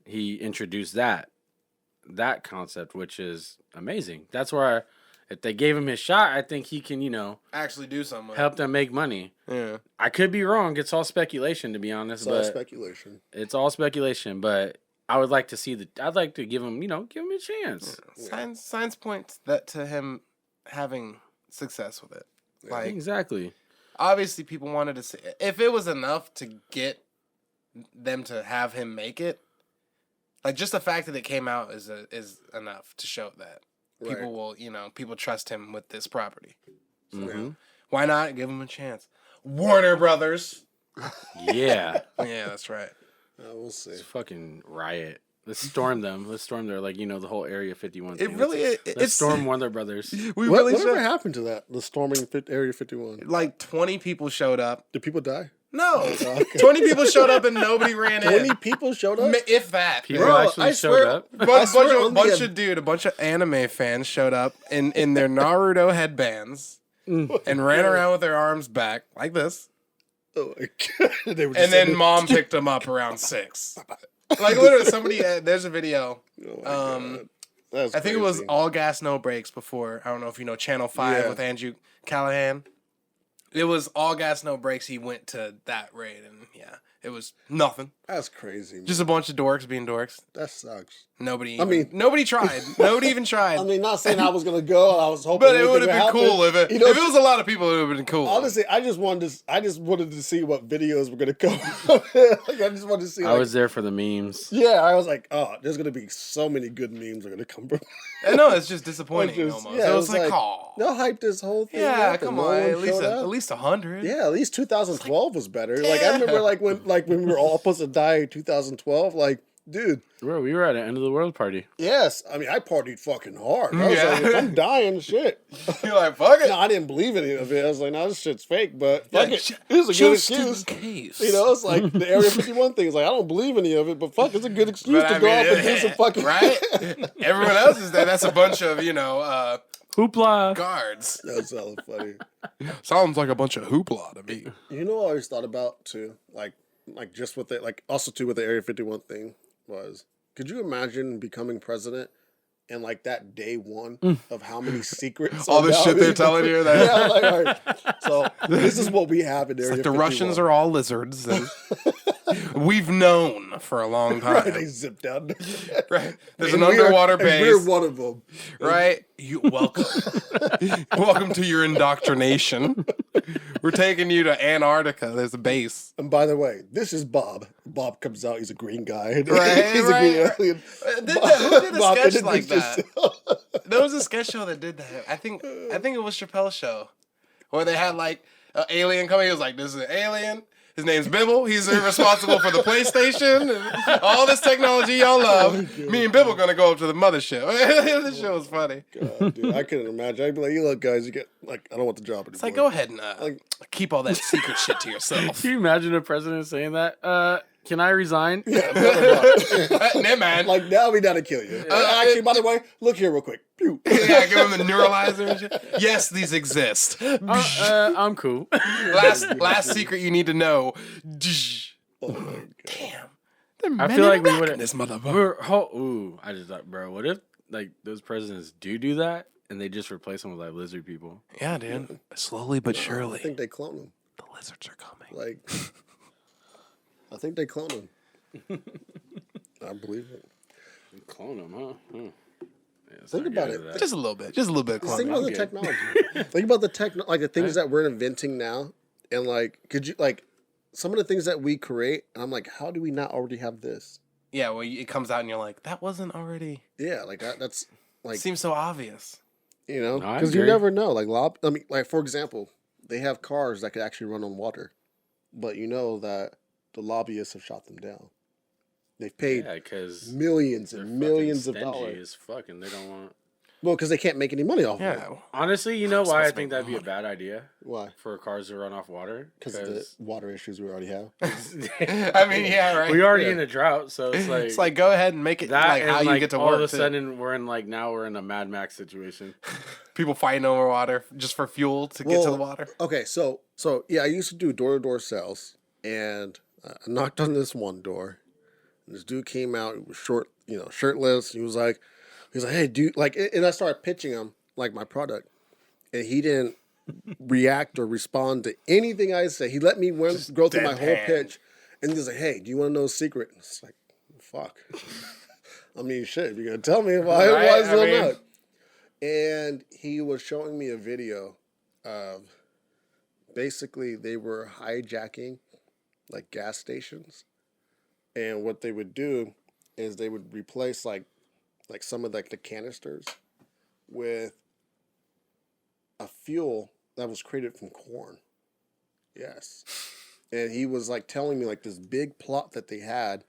He introduced that concept, which is amazing. That's where if they gave him his shot, I think he can, Actually do something. help them make money. Yeah. I could be wrong. It's all speculation, to be honest. it's all But speculation. it's all speculation. But I would like to see I'd like to give him, give him a chance. Signs point that to him having success with it. Like Exactly. obviously people wanted to see if it was enough to get them to have him make it. Like just the fact that it came out is enough to show that people will, people trust him with this property. So Mhm. why not give him a chance? Warner Brothers. Yeah. Yeah, that's right. We'll see. It's fucking riot. Let's storm them. Let's storm their the whole Area 51 thing. It really Let's it's storm Warner Brothers. we really Whatever should. happened to that? The storming Area 51. Like 20 people showed up. Did people die? No, Okay. 20 people showed up and nobody ran 20 in. people showed up? If that. People Bro, actually I showed swear- up. I swear A on the- bunch of anime fans showed up in their Naruto headbands and ran around with their arms back like this. Oh my God. They were just And then sitting- mom picked them up around 6. Like literally somebody, there's a video. Oh my God. That's I think it was crazy. All Gas No Breaks before. I don't know if you know Channel 5 Yeah. with Andrew Callahan. It was All Gas No Breaks. He went to that raid and yeah, it was nothing. That's crazy. Man. Just a bunch of dorks being dorks. That sucks. Nobody. I mean- nobody tried. Nobody even tried. I mean, not saying I was gonna go. I was hoping, but it would anything have been happen. cool if it. You know, If it was a lot of people, it would have been cool. honestly, I just wanted to see what videos were gonna come. Like, I just wanted to see. I Like, was there for the memes. yeah, I was like, oh, there's gonna be so many good memes are gonna come from. No, it's just disappointing Just- almost. yeah, it it was was like, like- oh, They'll hype this whole thing. yeah, up and come no on, one at least showed up. at least 100. Yeah, at least 2012 was better. Like I remember, Yeah. like when we were all supposed to die in 2012. Like, dude, Bro, we were at an end of the world party. yes. I mean, I partied fucking hard. I was Yeah. like, if I'm dying, shit. You're like, fuck it. No, I didn't believe any of it. I was like, no, this shit's fake. But fuck Yeah, it, it's a good just in excuse. case. You know, it's like the Area 51 thing. It's like I don't believe any of it, but fuck, it's a good excuse But to I go mean, up and do some fucking right? Everyone else is there. That's a bunch of Hoopla. guards. That's hella funny. Sounds like a bunch of hoopla to me. You know what I always thought about too, like just with it, like also too with the Area 51 thing was, could you imagine becoming president and like that day one of how many secrets, All the are shit out? they're telling you. That Yeah, like, all right. So this is what we have in Area like the 51. Russians are all lizards. And We've known for a long time. Right, they zip down. Right. There's an underwater base. We're one of them. Right? You welcome. Welcome to your indoctrination. We're taking you to Antarctica. There's a base. And by the way, this is Bob. Bob comes out. He's a green guy. Right, He's right. a green alien. Who did a Bob sketch like introduced that? There was a sketch show that did that. I think it was Chappelle's show, where they had like an alien coming. He was like, "This is an alien. His name's Bibble. He's responsible for the PlayStation and all this technology y'all love. Me and Bibble gonna go up to the mothership." This show was funny. God, dude, I couldn't imagine. I'd be like, "You look, guys, you get like, I don't want the job anymore." It's like, go ahead and keep all that secret shit to yourself. Can you imagine a president saying that? Can I resign? Yeah, Nah, man. like now we gotta kill you. Actually, by the way, look here real quick. Pew. Yeah, give him the neuralizer and shit. Yes, these exist. I'm cool. Last secret you need to know. Oh my God. Damn. I feel like we would have. This motherfucker. Ooh, I just thought, bro, what if like those presidents do that and they just replace them with like lizard people? Yeah, dude. Slowly but I surely. think they clone him. The lizards are coming. Like, I think they clone him. I believe it. Clone them, huh? Yeah, Think about it. Just a little bit. Just a little bit. Think about the technology. Think about the like the things that we're inventing now, and like, could you like some of the things that we create? And I'm like, how do we not already have this? Yeah, well, it comes out and you're like, that wasn't already. Yeah, like that's like Seems so obvious. you know, No, I because you agree. never know. Like I mean, like for example, they have cars that could actually run on water, but you know that the lobbyists have shot them down. They've paid Yeah, because millions and millions of stingy dollars. as fuck, and they don't want. Well, because they can't make any money off of it. Yeah. Honestly, you know why I supposed to think make that'd be a bad idea Why? for cars to run off water? Because of the water issues we already have. I mean, yeah, right. we already Yeah. in a drought, so it's like It's like, go ahead and make it that. like and how like, you get to all work. of a too. sudden, we're in a Mad Max situation. People fighting over water just for fuel to get to the water. Okay, so yeah, I used to do door-to-door sales, and I knocked on this one door, and this dude came out. He was short, shirtless. He was like, "Hey, dude," like, and I started pitching him like my product, and he didn't react or respond to anything I said. He let me go through my whole deadpan. pitch, and he was like, "Hey, do you want to know a secret?" And it's like, fuck. I mean, shit, you're gonna tell me why Right, is I it mean- not? And he was showing me a video of basically they were hijacking like gas stations, and what they would do is they would replace like some of like the canisters with a fuel that was created from corn. Yes. And he was like telling me like this big plot that they had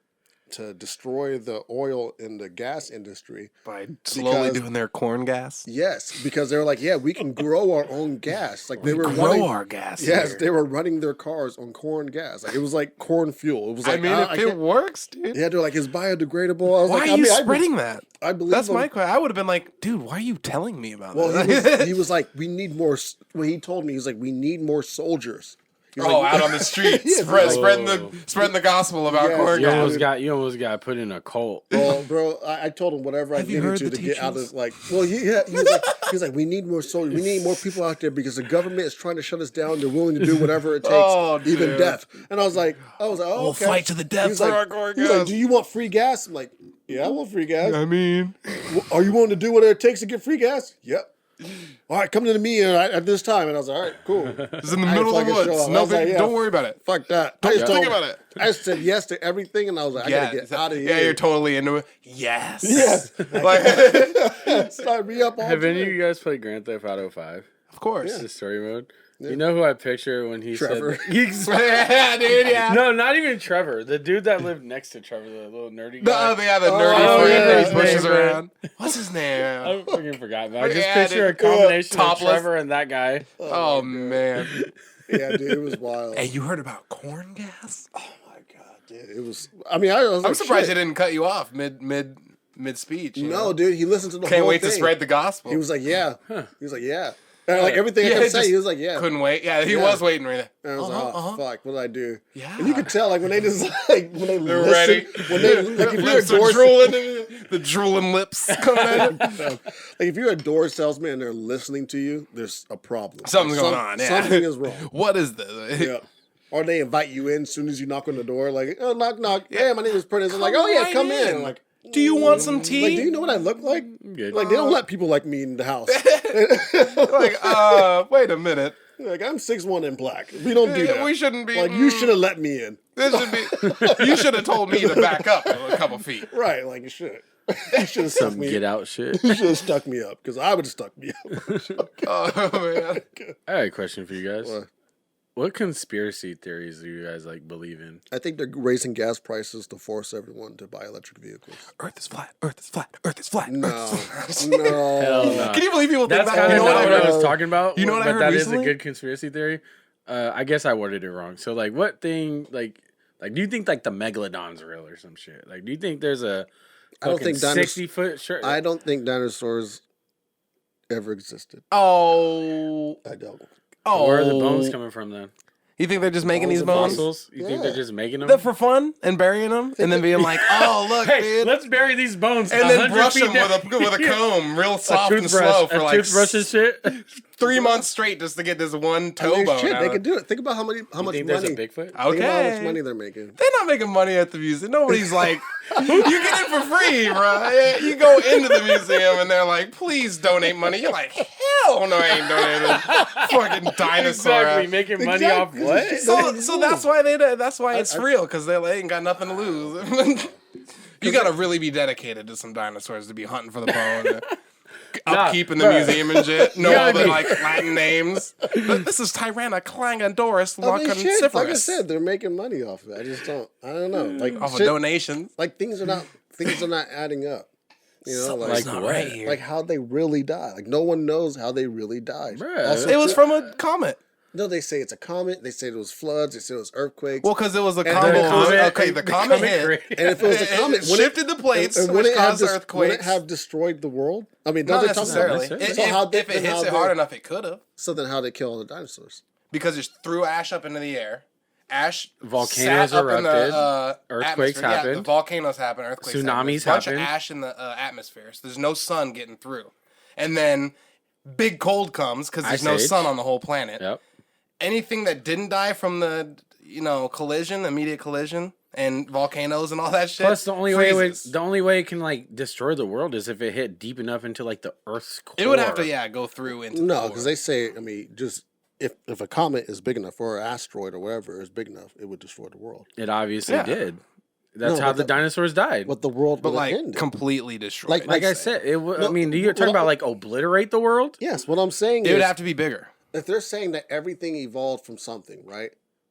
to destroy the oil in the gas industry. By slowly Because- doing their corn gas. Yes, because they were like, yeah, we can grow our own gas. Like they were grow running, our gas. yes, here. they were running their cars on corn gas. Like it was like corn fuel. It was like I mean, if it can't- works, dude. yeah, they're like, it's biodegradable. I was Why like, are you I spreading that? I believe That's them. my question. I would have been like, dude, why are you telling me about Well, that? he was like, we need more. When he told me, he's like, we need more soldiers. He's Oh, like, out on the streets, Yeah, spreading bro. the gospel about Yes. corn You gas. almost got put in a cult. Oh, bro, I told him whatever I Have you needed heard to the get out teachings? of like. Well, he was like, we need more soldiers. We need more people out there because the government is trying to shut us down. They're willing to do whatever it takes, Oh, even dude. death. And I was like, oh, We'll okay. fight to the death He was for like, our corn he was like, gas. do you want free gas? I'm like, yeah, I want free gas. I mean, Are you willing to do whatever it takes to get free gas? Yep. All right, come to me at this time. And I was like, all right, cool. it's in the I middle of the fucking show woods. up. I No was like, big, yeah, don't worry about it. Fuck that. Don't I just think told- about it. I said yes to everything, and I was like, I gotta get out of here. Yeah, you're totally into it. Yes. Yes. Like, Start me up all Have any of day. you guys played Grand Theft Auto 5? of course. The story mode? You know who I picture when he Trevor. said... Yeah, dude, yeah. No, not even Trevor. The dude that lived next to Trevor, the little nerdy The, guy. yeah, the nerdy Oh, friend yeah, that his he pushes name, around. What's his I name? fucking forgot, but I just Yeah, picture a dude. combination of Topless. Trevor and that guy. Oh, man. Yeah, dude, it was wild. Hey, you heard about corn gas? Oh my god, dude, it was. I mean, I was. I'm like, surprised shit. he didn't cut you off mid speech. No, dude, he listened to the Can't whole wait thing. to spread the gospel. He was like, yeah. He was like, yeah. And like everything I Yeah, kept saying, just he was like, yeah. Couldn't wait. Yeah, he Yeah. was waiting right there. And I was like, oh fuck, what did I do? Yeah. And you could tell, like when they just like when they They're listen, ready. when they like if you're a Lips are door drooling. The drooling lips coming at him. like if you're a door salesman and they're listening to you, there's a problem. Something's Like, going on. Yeah. Something is wrong. What is this? Yeah. Or they invite you in as soon as you knock on the door, like, oh, knock, knock. Yeah, my name is Prentice. I'm like, oh, yeah, come in. Like, do you want some tea? Like, do you know what I look like? Good. Like, they don't let people like me in the house. Like, wait a minute. Like, I'm 6'1" and black. We don't do that. We shouldn't be. Like, you should have let me in. This should be. You should have told me to back up a couple feet. Right, like, you should. You should have stuck Some me get out shit. You should have stuck me up, because I would have stuck me up. Oh, man. I got a question for you guys. What? What conspiracy theories do you guys like believe in? I think they're raising gas prices to force everyone to buy electric vehicles. Earth is flat. Earth is flat. Earth is flat. No. Hell no. Can you believe people think That's that? kind You of know not what what I I was heard? talking about. You know what I but heard that recently? is a good conspiracy theory. I guess I worded it wrong. So like, what thing like do you think like the megalodon's real or some shit? Like, do you think there's a I don't think 60-foot shirt? I don't think dinosaurs ever existed. Oh. I don't. Oh. Where are the bones coming from then? You think they're just making these Bones bones? Fossils? You think they're just making them? They're for fun and burying them and then being like, oh, look, Hey, dude. let's bury these bones And then 100 brush feet them down. with a comb, real A soft and toothbrush, slow for a like toothbrush and shit. 3 months straight just to get this one toe I mean, bone shit, out they of can it. do it. Think about how much You money. think there's a Bigfoot? Think about how much Okay. money they're making. They're not making money at the museum. Nobody's like, you get in for free, bro. You go into the museum and they're like, please donate money. You're like, hell no, I ain't donating. Fucking dinosaur. Exactly, making money off Exactly. what? So that's why that's why it's real, because they ain't got nothing to lose. You gotta really be dedicated to some dinosaurs to be hunting for the bone. Upkeep in the museum and shit. Know all the like Latin names. But this is Tyrannosaurus I mean, shit, like I lacaniferous. said, they're making money off of it. I just don't. I don't know. Like Off of shit, donations. like things are not adding up. You know, Something's like not what? right here. like how they really die. Like no one knows how they really died. Bruh. Also, It was from a comet. no, they say it's a comet. They say it was floods. They say it was earthquakes. Well, because it was a And comet. the comet- Okay, the comet hit. and if it was a comet, It shifted the plates, and which wouldn't it have caused wouldn't earthquakes. it have destroyed the world? I mean, Not does it talk about necessarily. that? necessarily. So how If it hits it hard enough, it could have. So then, how they kill all the dinosaurs? Because it threw ash up into the air. Ash Volcanoes sat up in the, erupted, earthquakes atmosphere. Yeah, happened. the volcanoes happen, earthquakes happen. Tsunamis There's a bunch happened. of ash in the atmosphere, so there's no sun getting through. And then big cold comes because there's no Ice Age. sun on the whole planet. Yep. Anything that didn't die from the immediate collision, and volcanoes and all that shit. Plus, the only freezes. way it can like destroy the world is if it hit deep enough into like the Earth's core. It would have to go through into No, the because core. they say, I mean, just if a comet is big enough or an asteroid or whatever is big enough, it would destroy the world. It obviously Yeah. did. That's No, how but the dinosaurs died. But the world but would like end. completely destroyed. Like I said, I No, mean, you're talking well, about like obliterate the world. Yes, what I'm saying it is, would have to be bigger. if they're saying that everything evolved from something, right?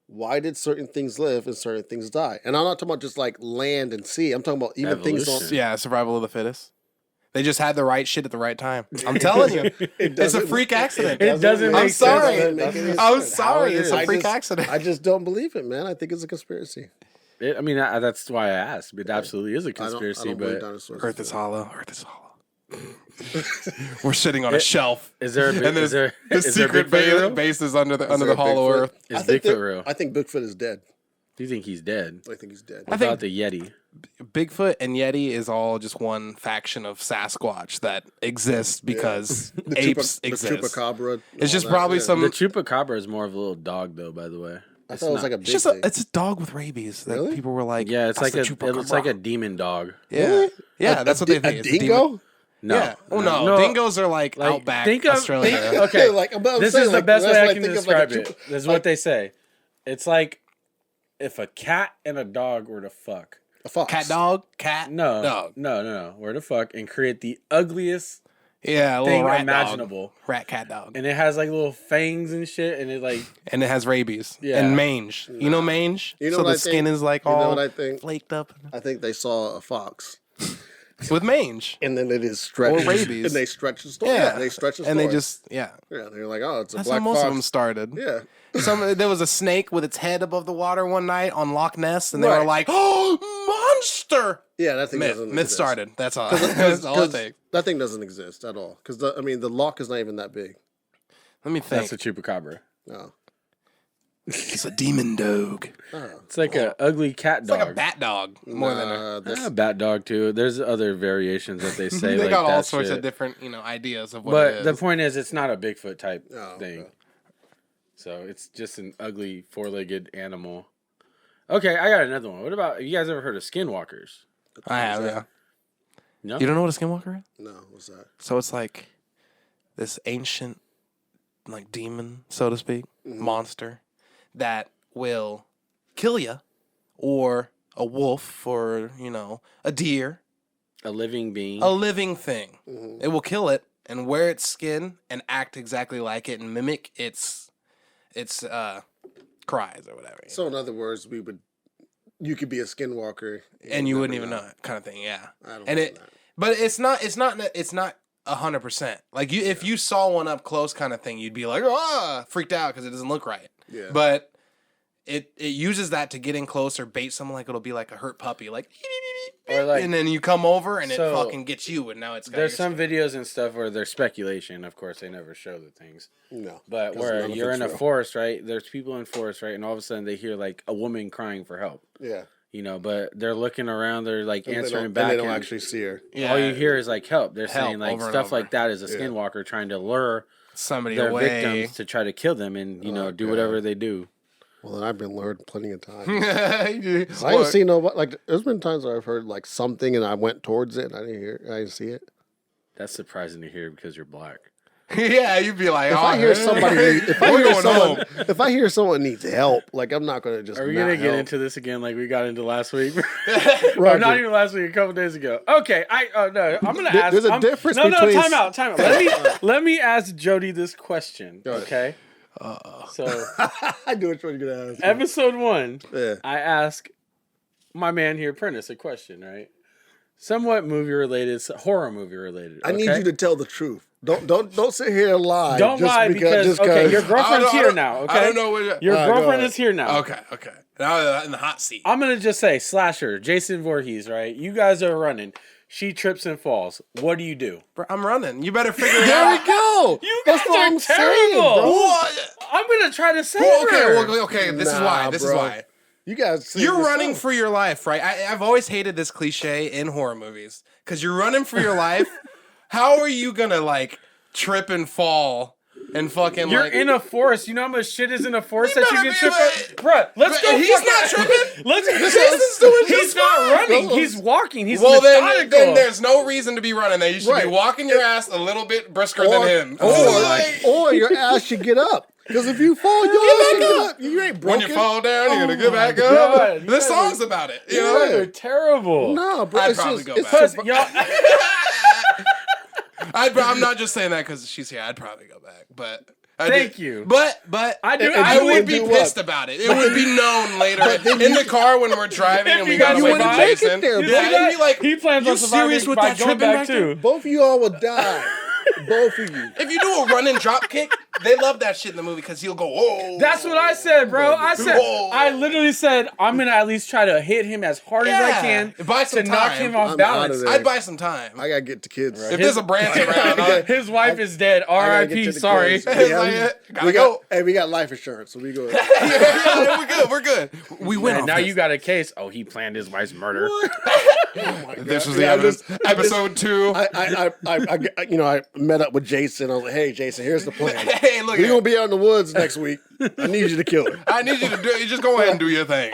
Why did certain things live and certain things die? And I'm not talking about just like land and sea. I'm talking about even things on. Evolution. Yeah, survival of the fittest. They just had the right shit at the right time. I'm telling you, it's a doesn't- freak accident. It doesn't I'm make sorry. sense. Doesn't make any I'm sense. sorry. How it It's is. a I freak just- accident. I just don't believe it, man. I think it's a conspiracy. I mean, that's why I asked. It absolutely is a I don't conspiracy. believe But dinosaurs. Earth is hollow. Earth is hollow. We're sitting on a shelf. is there a big, And is there the is there secret Bigfoot real? base is under the there a hollow Bigfoot? earth. Is I think Bigfoot real? I think Bigfoot is dead. Do you think he's dead? I think he's dead. I What think- about the Yeti? Bigfoot and Yeti is all just one faction of Sasquatch that exists because apes the exist. chupacabra. It's all just that, probably yeah. some. The chupacabra is more of a little dog, though. By the way, I thought it was like a It's big just thing. it's a dog with rabies that Really? people were like. yeah, it's "That's like the it looks like a chupacabra." demon dog. Yeah, Really? yeah, that's what they A think. It's a demon- dingo? No, Yeah. Oh no, dingoes are like outback think of- Australia. think- okay, Like, but I'm this saying, is the like, best that's way I like can think of, like, a describe it. chupa- This is like, what they say. It's like if a cat and a dog were to fuck. a fox. Cat dog, cat No, dog. no. Were to fuck and create the ugliest Yeah, a thing little rat imaginable. dog. Rat cat dog, And it has like little fangs and shit, and it like and it has rabies Yeah. and mange. You know mange? You know so what the I skin think? is like You know all what I think? flaked up I think they saw a fox, with mange. and then it is stretched. Or rabies. And they stretch the story. Yeah, They stretch the story. and they just yeah. Yeah, they're like, oh, it's a That's black how most fox. of them started. Yeah. There was a snake with its head above the water one night on Loch Ness, and they were Right. like, "Oh, monster!" Yeah, that thing Myth, doesn't myth exist. started. That's all. That's all it 'Cause takes. that thing doesn't exist at all. Because the lock is not even that big. Let me think. that's a chupacabra. No. It's a demon dog. It's like a ugly cat It's dog. like a bat dog more than a. A bat dog too. There's other variations that they say. They like got all that sorts shit. of different, ideas of what But it the is. point is, it's not a Bigfoot type Oh, thing. okay. So it's just an ugly 4-legged animal. Okay, I got another one. What about, you guys ever heard of Skinwalkers? I have, yeah. No? You don't know what a skinwalker is? No, what's that? So it's like this ancient, like demon, so to speak, monster that will kill you, or a wolf, or a deer, A living being. a living thing. It will kill it and wear its skin and act exactly like it and mimic its cries or whatever. So in other words, you could be a skinwalker And you wouldn't even know it, kind of thing. Yeah. I don't And know it, that. but it's not 100%. Like if you saw one up close, kind of thing, you'd be like, freaked out because it doesn't look right. Yeah. But it uses that to get in close or bait someone. Like it'll be like a hurt puppy, like, Or like, and then you come over and So, it fucking gets you, and now it's got there's your some skin. videos and stuff where there's speculation. Of course, they never show the things. No. But 'Cause where none of you're it's in a real. forest, right? There's people in forest, right? And all of a sudden they hear like a woman crying for help. Yeah. But they're looking around, they're like And answering back. And they don't and actually see her. Yeah, all you hear is like help. They're Help saying like over and stuff over. like that is a Yeah. skinwalker trying to lure somebody their away. victims to try to kill them and Oh, do God. whatever they do. Well, then I've been lured plenty of times. I I ain't seen nobody. Like, there's been times where I've heard like something and I went towards it and I didn't see it. That's surprising to hear because you're black. Yeah, you'd be like, If oh, I hear somebody, if I hear someone needs help, like I'm not gonna just. Are we not gonna get help. into this again like we got into last week? Or Roger. not even last week, a couple days ago. Okay, I'm gonna ask. There's a I'm- difference No, between- time out. Let me ask Jody this question. Go ahead. Okay. So I do what you're gonna ask. episode 1, Yeah. I ask my man here, Prentice, a question. Right, somewhat movie related, horror movie related. I need okay? you to tell the truth. Don't sit here and lie. Don't just lie because okay, your girlfriend's here now. Okay, I don't know what. Your All right, go girlfriend ahead. is here now. Okay. Now in the hot seat. I'm gonna just say slasher, Jason Voorhees, right? You guys are running. She trips and falls. What do you do? Bro, I'm running. You better figure it There out. we go. You That's guys what are I'm saying, terrible. bro. What? I'm gonna try to save Well, her. okay. This is Nah, why. This is bro. why. You guys, say You're this running up. for your life, right? I've always hated this cliche in horror movies because you're running for your life. How are you gonna like trip and fall and fucking? You're like, in a forest. You know how much shit is in a forest that you better can be trip like- up? Bruh, let's go. He's not tripping. Let's Jason's doing He's just not fine. running. He's walking. He's Well, methodical. then there's no reason to be running. There, you should be Right. walking your ass a little bit brisker than him. Or your ass should get up. Because if you fall, your ass should get up. You ain't broken. When you fall down, you're gonna get back God, up. you The guys song's about it. You You know. guys are terrible. No, bro. I'd it's probably just, go it's back. just- Y'all, I'm not just saying that because she's here. I'd probably go back, but Thank you. But I do- I I would would be do pissed what? about it. It would be known later in the car when we're driving and If we you got guys away wouldn't from make it Jason. there, Yeah, bro. you'd be like, he plans you on surviving serious with by that going tripping back back there? too. both of y'all will die. Both of you. If you do a run and drop kick, they love that shit in the movie because he'll go, whoa. That's what I said, bro. Whoa. I literally said I'm gonna at least try to hit him as hard as I can Buy to some knock time. him off I'm out balance. of there. I'd buy some time. I gotta get the kids. If there's a branch around, His wife is dead. I gotta get R.I.P. to the Sorry. kids. It's Yeah, like, gotta we go. got, hey, we got life insurance, so we go. We're good. We win. And off now this. you got a case. Oh, he planned his wife's murder. This was Yeah, the episode 2. I met up with Jason. I was like, hey, Jason, here's the plan. Hey, look, We're gonna be out in the woods next week. I need you to kill her. I need you to do it. You just go ahead and do your thing.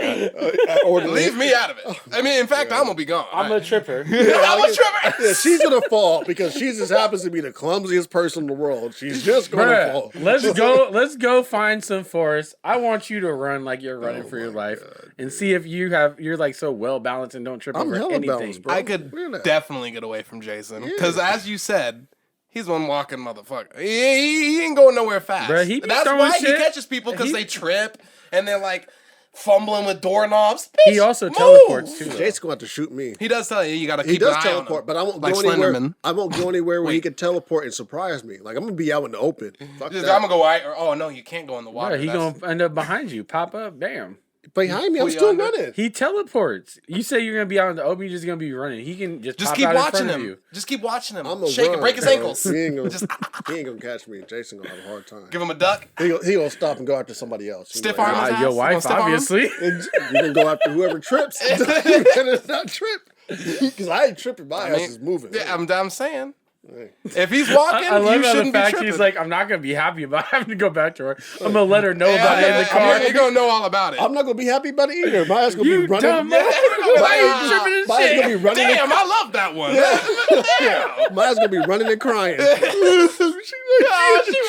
Leave me out of it. I mean, in fact, I'm gonna be gone. I'm a tripper. I'm a tripper. Yeah, she's gonna fall because she just happens to be the clumsiest person in the world. She's just gonna fall. Bruh, let's go find some forest. I want you to run like you're running for your life and see if you're like so well balanced and don't trip I'm over hella anything. balanced, bro. I could Look at that. definitely get away from Jason because, as you said, he's one walking motherfucker. He ain't going nowhere fast. Bruh, he be That's throwing why shit. he catches people because He- they trip and they're like fumbling with doorknobs. He Bitch, also move. teleports too. though. Jason gonna have to shoot me. He does tell you you got to He keep does an eye teleport, on him. but I won't Like go anywhere. Slenderman. I won't go anywhere where he Wait. can teleport and surprise me. Like I'm gonna be out in the open. Fuck I'm that. gonna go. Oh no, you can't go in the water. Bruh, he That's- gonna end up behind you. Pop up, bam. Behind me, I'm Pull you still under. running. He teleports. You say you're gonna be out in the open. You're just gonna be running. He can just Just pop keep out in watching front of him. you. Just keep watching him. I'm gonna Shake run, it, break his bro. ankles. He ain't gonna, Just he ain't gonna catch me. Jason gonna have a hard time. give him a duck. He gonna stop and go after somebody else. He's Stiff like, arm his ass. Your You wife, gonna step on him? obviously. You can go after whoever trips. You better not trip. Because I ain't tripping. My ass is moving. Yeah, I'm saying. If he's walking, I love you how the shouldn't be fact tripping. he's like, I'm not gonna be happy about having to go back to work. I'm gonna let her know about it in the car. You're gonna know all about it. I'm not gonna be happy about it either. My ass gonna You be running. dumb motherfucker! Why are you tripping and My ass shit? gonna be running. Damn, I love that one. Damn. My ass gonna be running and crying. Oh, she was good. She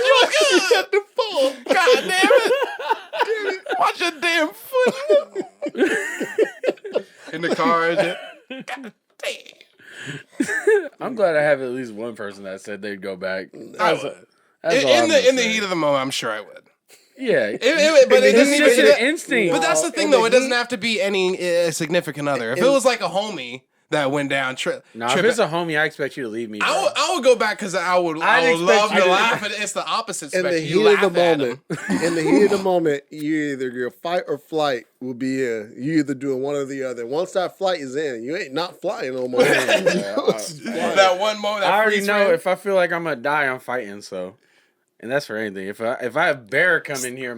was good. God damn it. Watch your damn foot. In the car and shit. God damn. I'm glad I have at least one person that said they'd go back. I would. That's all I'm In gonna the say. heat of the moment, I'm sure I would. Yeah, But it doesn't it's just even. an instinct. But that's the thing, though. It doesn't have to be any significant other. If it was like a homie that went down, If it's a homie, I expect you to leave me. Bro. I would go back because I would expect love you to to- laugh. And it's the opposite. In the Spec. heat You laugh of the at moment, him. in the heat of the moment, you either your fight or flight will be in. You either doing one or the other. Once that flight is in, you ain't not flying no more. That one moment. That I already freeze know frame. if I feel like I'm gonna die, I'm fighting. So, and that's for anything. If I have bear come in here,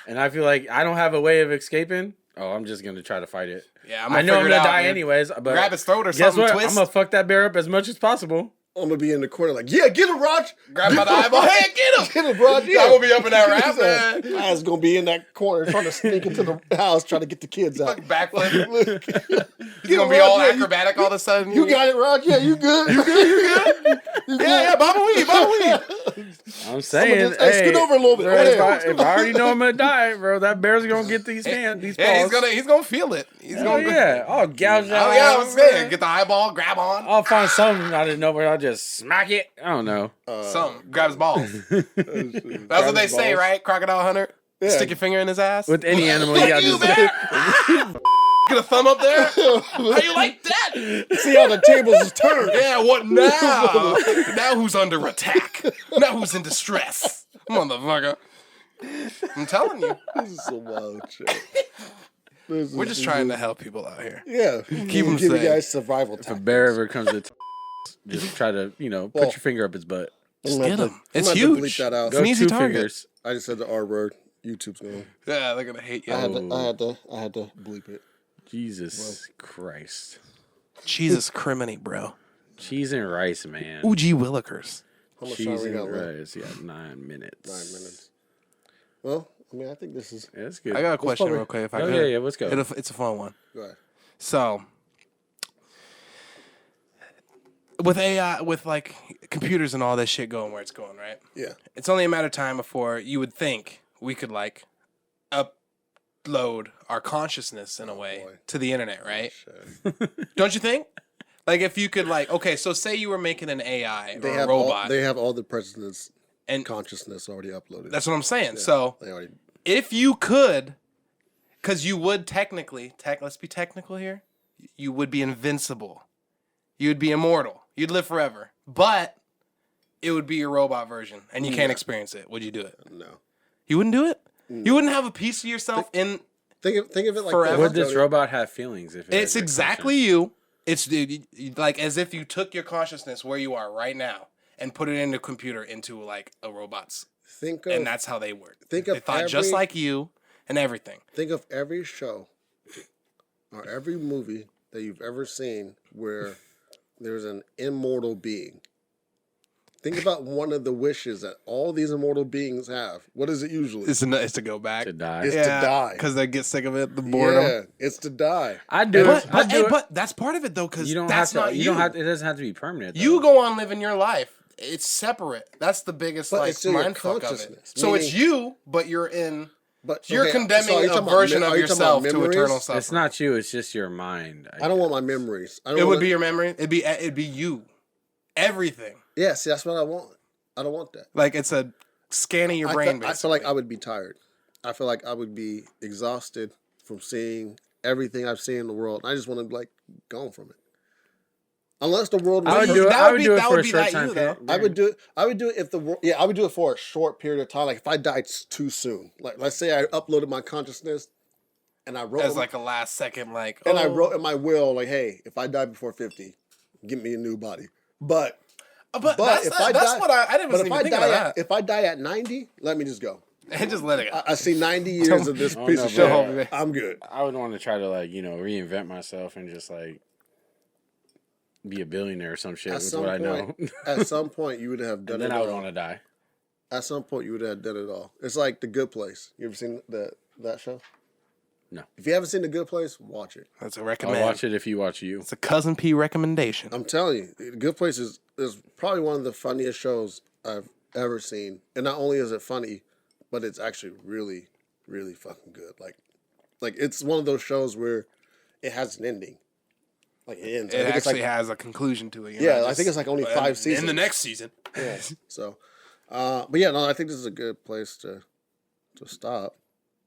and I feel like I don't have a way of escaping, I'm just gonna try to fight it. Yeah, I know I'm figure it gonna out, die man. anyways. But Grab his throat or guess something. what? Twist. I'm gonna fuck that bear up as much as possible. I'm gonna be in the corner like, yeah, get him, Raj. Grab by the eyeball. Hey, get him. Get him, Raj. Yeah. I'm gonna be up in that rap, man. My ass gonna be in that corner trying to sneak into the house, trying to get the kids out. Backflip. Look. He's gonna be all acrobatic all of a sudden. You got it, Raj. Yeah, you good. You good. You good. Yeah, Baba Weed. I'm saying, just- hey, scoot over a little bit. bro, Right if, there. if I already know I'm gonna die, bro, that bear's gonna get these hands, these paws. Yeah, he's gonna feel it. He's Oh gonna. yeah, I'll gouge that. Oh yeah, I out, was saying, man. get the eyeball, grab on. I'll find something out of nowhere. I'll just smack it. I don't know. Something. Grab his balls. That's what they say, right? Crocodile Hunter. Yeah. Stick your finger in his ass. With any animal, you got you, to. man. Get a thumb up there. How you like that? See how the tables is turned. Yeah, what now? Now who's under attack? Now who's in distress? Motherfucker. I'm telling you. This is some wild shit. We're just trying to help people out here. Yeah. Keep 'em Give you safe. guys survival If a tactics. bear ever comes to, just try to, put Well, your finger up his butt. Just I'm get gonna him. have to- It's I'm gonna have to huge. bleep that out. It's an easy two target. fingers. I just said the R word. YouTube's going. Yeah, they're gonna hate you. I had to bleep it. Jesus Christ. Jesus criminy, bro. Cheese and rice, man. Oogie Willikers. How much Cheese time we and got left? rice. Yeah, 9 minutes. 9 minutes. Well, I mean, I think this is. Yeah, that's good. I got a question probably- real quick if I Oh, could. yeah, let's go. It's a fun one. Go ahead. So, with AI, with like computers and all this shit going where it's going, right? Yeah. It's only a matter of time before you would think we could like upload our consciousness in a way boy. to the internet, right? Shit. Don't you think? Like if you could like, okay, so say you were making an AI or They a have robot, they have all the president's and consciousness already uploaded. that's what I'm saying. So They already. if you could, because you would technically, let's be technical here, you would be invincible. You would be immortal. You'd live forever. But it would be your robot version, and you can't experience it. Would you do it? No. You wouldn't do it? You wouldn't have a piece of yourself in... Think of it like Forever. Would this, this Jody. robot have feelings? If it It's has a exactly you. It's like as if you took your consciousness where you are right now and put it in a computer into like a robot's. Think of And that's how they work. think They of thought just every- like you and everything. think of every show or every movie that you've ever seen where there's an immortal being. Think about one of the wishes that all these immortal beings have. What is it usually? It's to go back. To die. It's to die. Because they get sick of it, the boredom. Yeah, it's to die. I do it. I do it. But that's part of it though, because You don't that's have to. not You don't have. It doesn't have to be permanent. Though. You go on living your life. It's separate. That's the biggest But like it's still your mind fuck of it. consciousness, So it's meaning- you, but you're in. But You're okay, condemning so are you a talking about version are of you talking about yourself to memories? eternal suffering. It's not you. It's just your mind. I don't want my memories. I don't It would want be your memory. It'd be you. Everything. Yeah, see, that's what I want. I don't want that. Like it's a scanning your brain. I feel like I would be tired. I feel like I would be exhausted from seeing everything I've seen in the world. I just want to be like gone from it. Unless the world was I would perfect. do it. That I would would be- do it that for would a be short that time you, though. period. I would do it. I would do it if the world. Yeah, I would do it for a short period of time. Like if I died too soon. Like let's say I uploaded my consciousness, and I wrote as like a last second, like I wrote in my will, like, hey, if I die before 50, give me a new body. But that's if I that's die, what I didn't but even if I think of die that. if I die at 90, let me just go. And just let it go. I see 90 years of this Oh, piece no, of bro. shit. I'm good. I would want to try to reinvent myself and just be a billionaire or some shit. At Is some what I point, know. at some point, you would have done And then it I would all. want to die. At some point, you would have done it all. It's like The Good Place. You ever seen that show? No. If you haven't seen The Good Place, watch it. That's a I'll recommend. watch it if you watch you. It's a Cousin P recommendation. I'm telling you, The Good Place is probably one of the funniest shows I've ever seen. And not only is it funny, but it's actually really, really fucking good. Like it's one of those shows where it has an ending. Like it ends. It I think it's actually like, has a conclusion to it. you yeah, know, I think it's like only 5 seasons. In the next season. Yeah. So, but yeah, no, I think this is a good place to stop.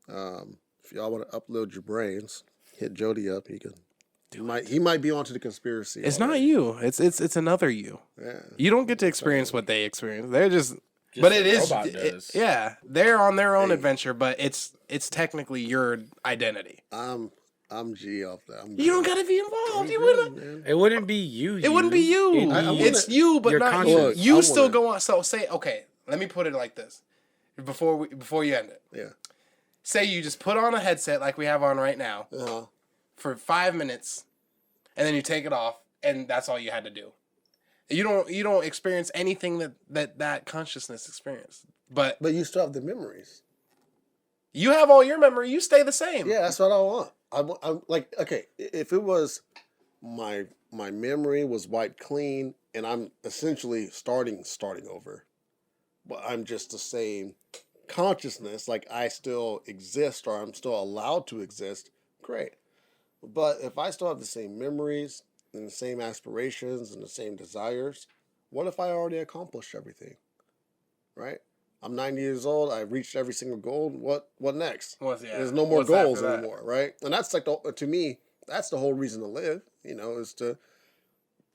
If y'all want to upload your brains, hit Jody up. He might be onto the conspiracy. It's already. not you. It's another you. Yeah. You don't get to experience what they experience. They're just Just but it the is robot does. yeah. They're on their own adventure, but it's technically your identity. I'm G off that. You don't gotta be involved. You wouldn't. Man. It wouldn't be you. It wouldn't be you. It'd be It's you, but your not conscience. you. Look, You I still wanna- go on. So say okay. Let me put it like this. Before you end it, Yeah. say you just put on a headset like we have on right now Uh-huh. for 5 minutes, and then you take it off, and that's all you had to do. You don't experience anything that consciousness experienced, but But you still have the memories. you have all your memory. You stay the same. Yeah, that's what I want. I'm like, okay, if it was my memory was wiped clean, and I'm essentially starting over, but I'm just the same consciousness, like I still exist or I'm still allowed to exist, great. But if I still have the same memories and the same aspirations and the same desires, what if I already accomplished everything? Right? I'm 90 years old. I've reached every single goal. What next? There's no more What's after goals that? anymore, right? And that's like to me, that's the whole reason to live. Is to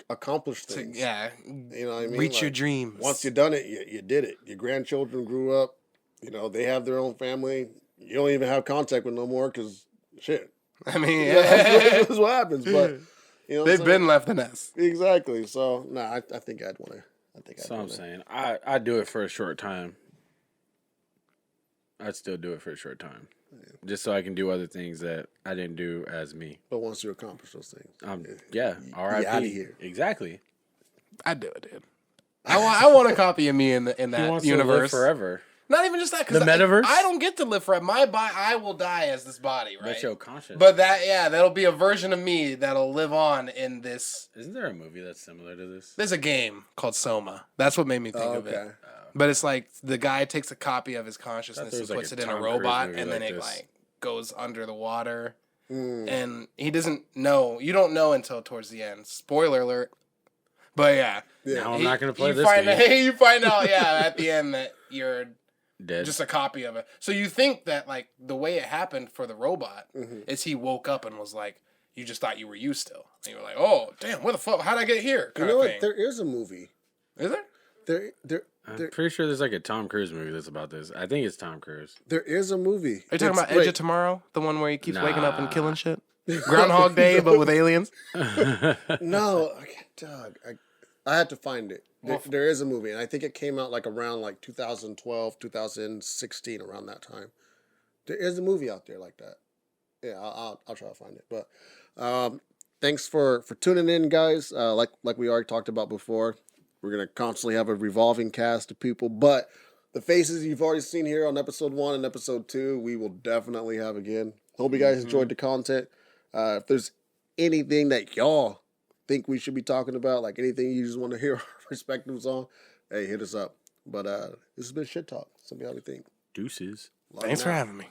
accomplish things. Yeah. You know what I mean? Reach your Like, dreams. Once you've done it, you did it. Your grandchildren grew up. They have their own family. You don't even have contact with no more because shit. I mean, This is what happens. But what they've I'm been left the nest. saying? Exactly. So I think I'd want to. So I'm saying I'd do it for a short time. I'd still do it for a short time, just so I can do other things that I didn't do as me. But once you accomplish those things, Yeah, R.I.P. outta here. Exactly. I'd do it, dude. I want a copy of me in He that wants to live universe forever. Not even just that, because The metaverse? I don't get to live forever. I will die as this body, right? That's your conscience. But that'll be a version of me that'll live on in this. Isn't there a movie that's similar to this? There's a game called Soma. That's what made me think of it. okay. But it's like the guy takes a copy of his consciousness Thought there and was like puts a it in a Tom Cruise robot, movie and then like it this. like goes under the water, Mm. and he doesn't know. You don't know until towards the end. Spoiler alert. But yeah, Yeah. Now I'm not going to play you this find game. you find out at the end that you're Dead. just a copy of it. So you think that like the way it happened for the robot is he woke up and was like, you just thought you were you still. And you were like, oh damn, where the fuck? How'd I get here? You Kind know of what? thing. There is a movie. Is there? I'm pretty sure there's like a Tom Cruise movie that's about this. I think it's Tom Cruise. There is a movie. Are you talking about Edge wait, of Tomorrow? The one where he keeps waking up and Nah. killing shit? Groundhog Day, but with aliens? No, Doug. I had to find it. There is a movie, and I think it came out like around like 2012, 2016, around that time. There is a movie out there like that. Yeah, I'll try to find it. But thanks for tuning in, guys. Like we already talked about before, we're gonna constantly have a revolving cast of people, but the faces you've already seen here on episode 1 and episode 2, we will definitely have again. Hope you guys enjoyed the content. If there's anything that y'all think we should be talking about, like anything you just want to hear our perspectives on, hey, hit us up. But this has been Shit Talk. Somebody how we think. Deuces. Love Thanks you for now. having me.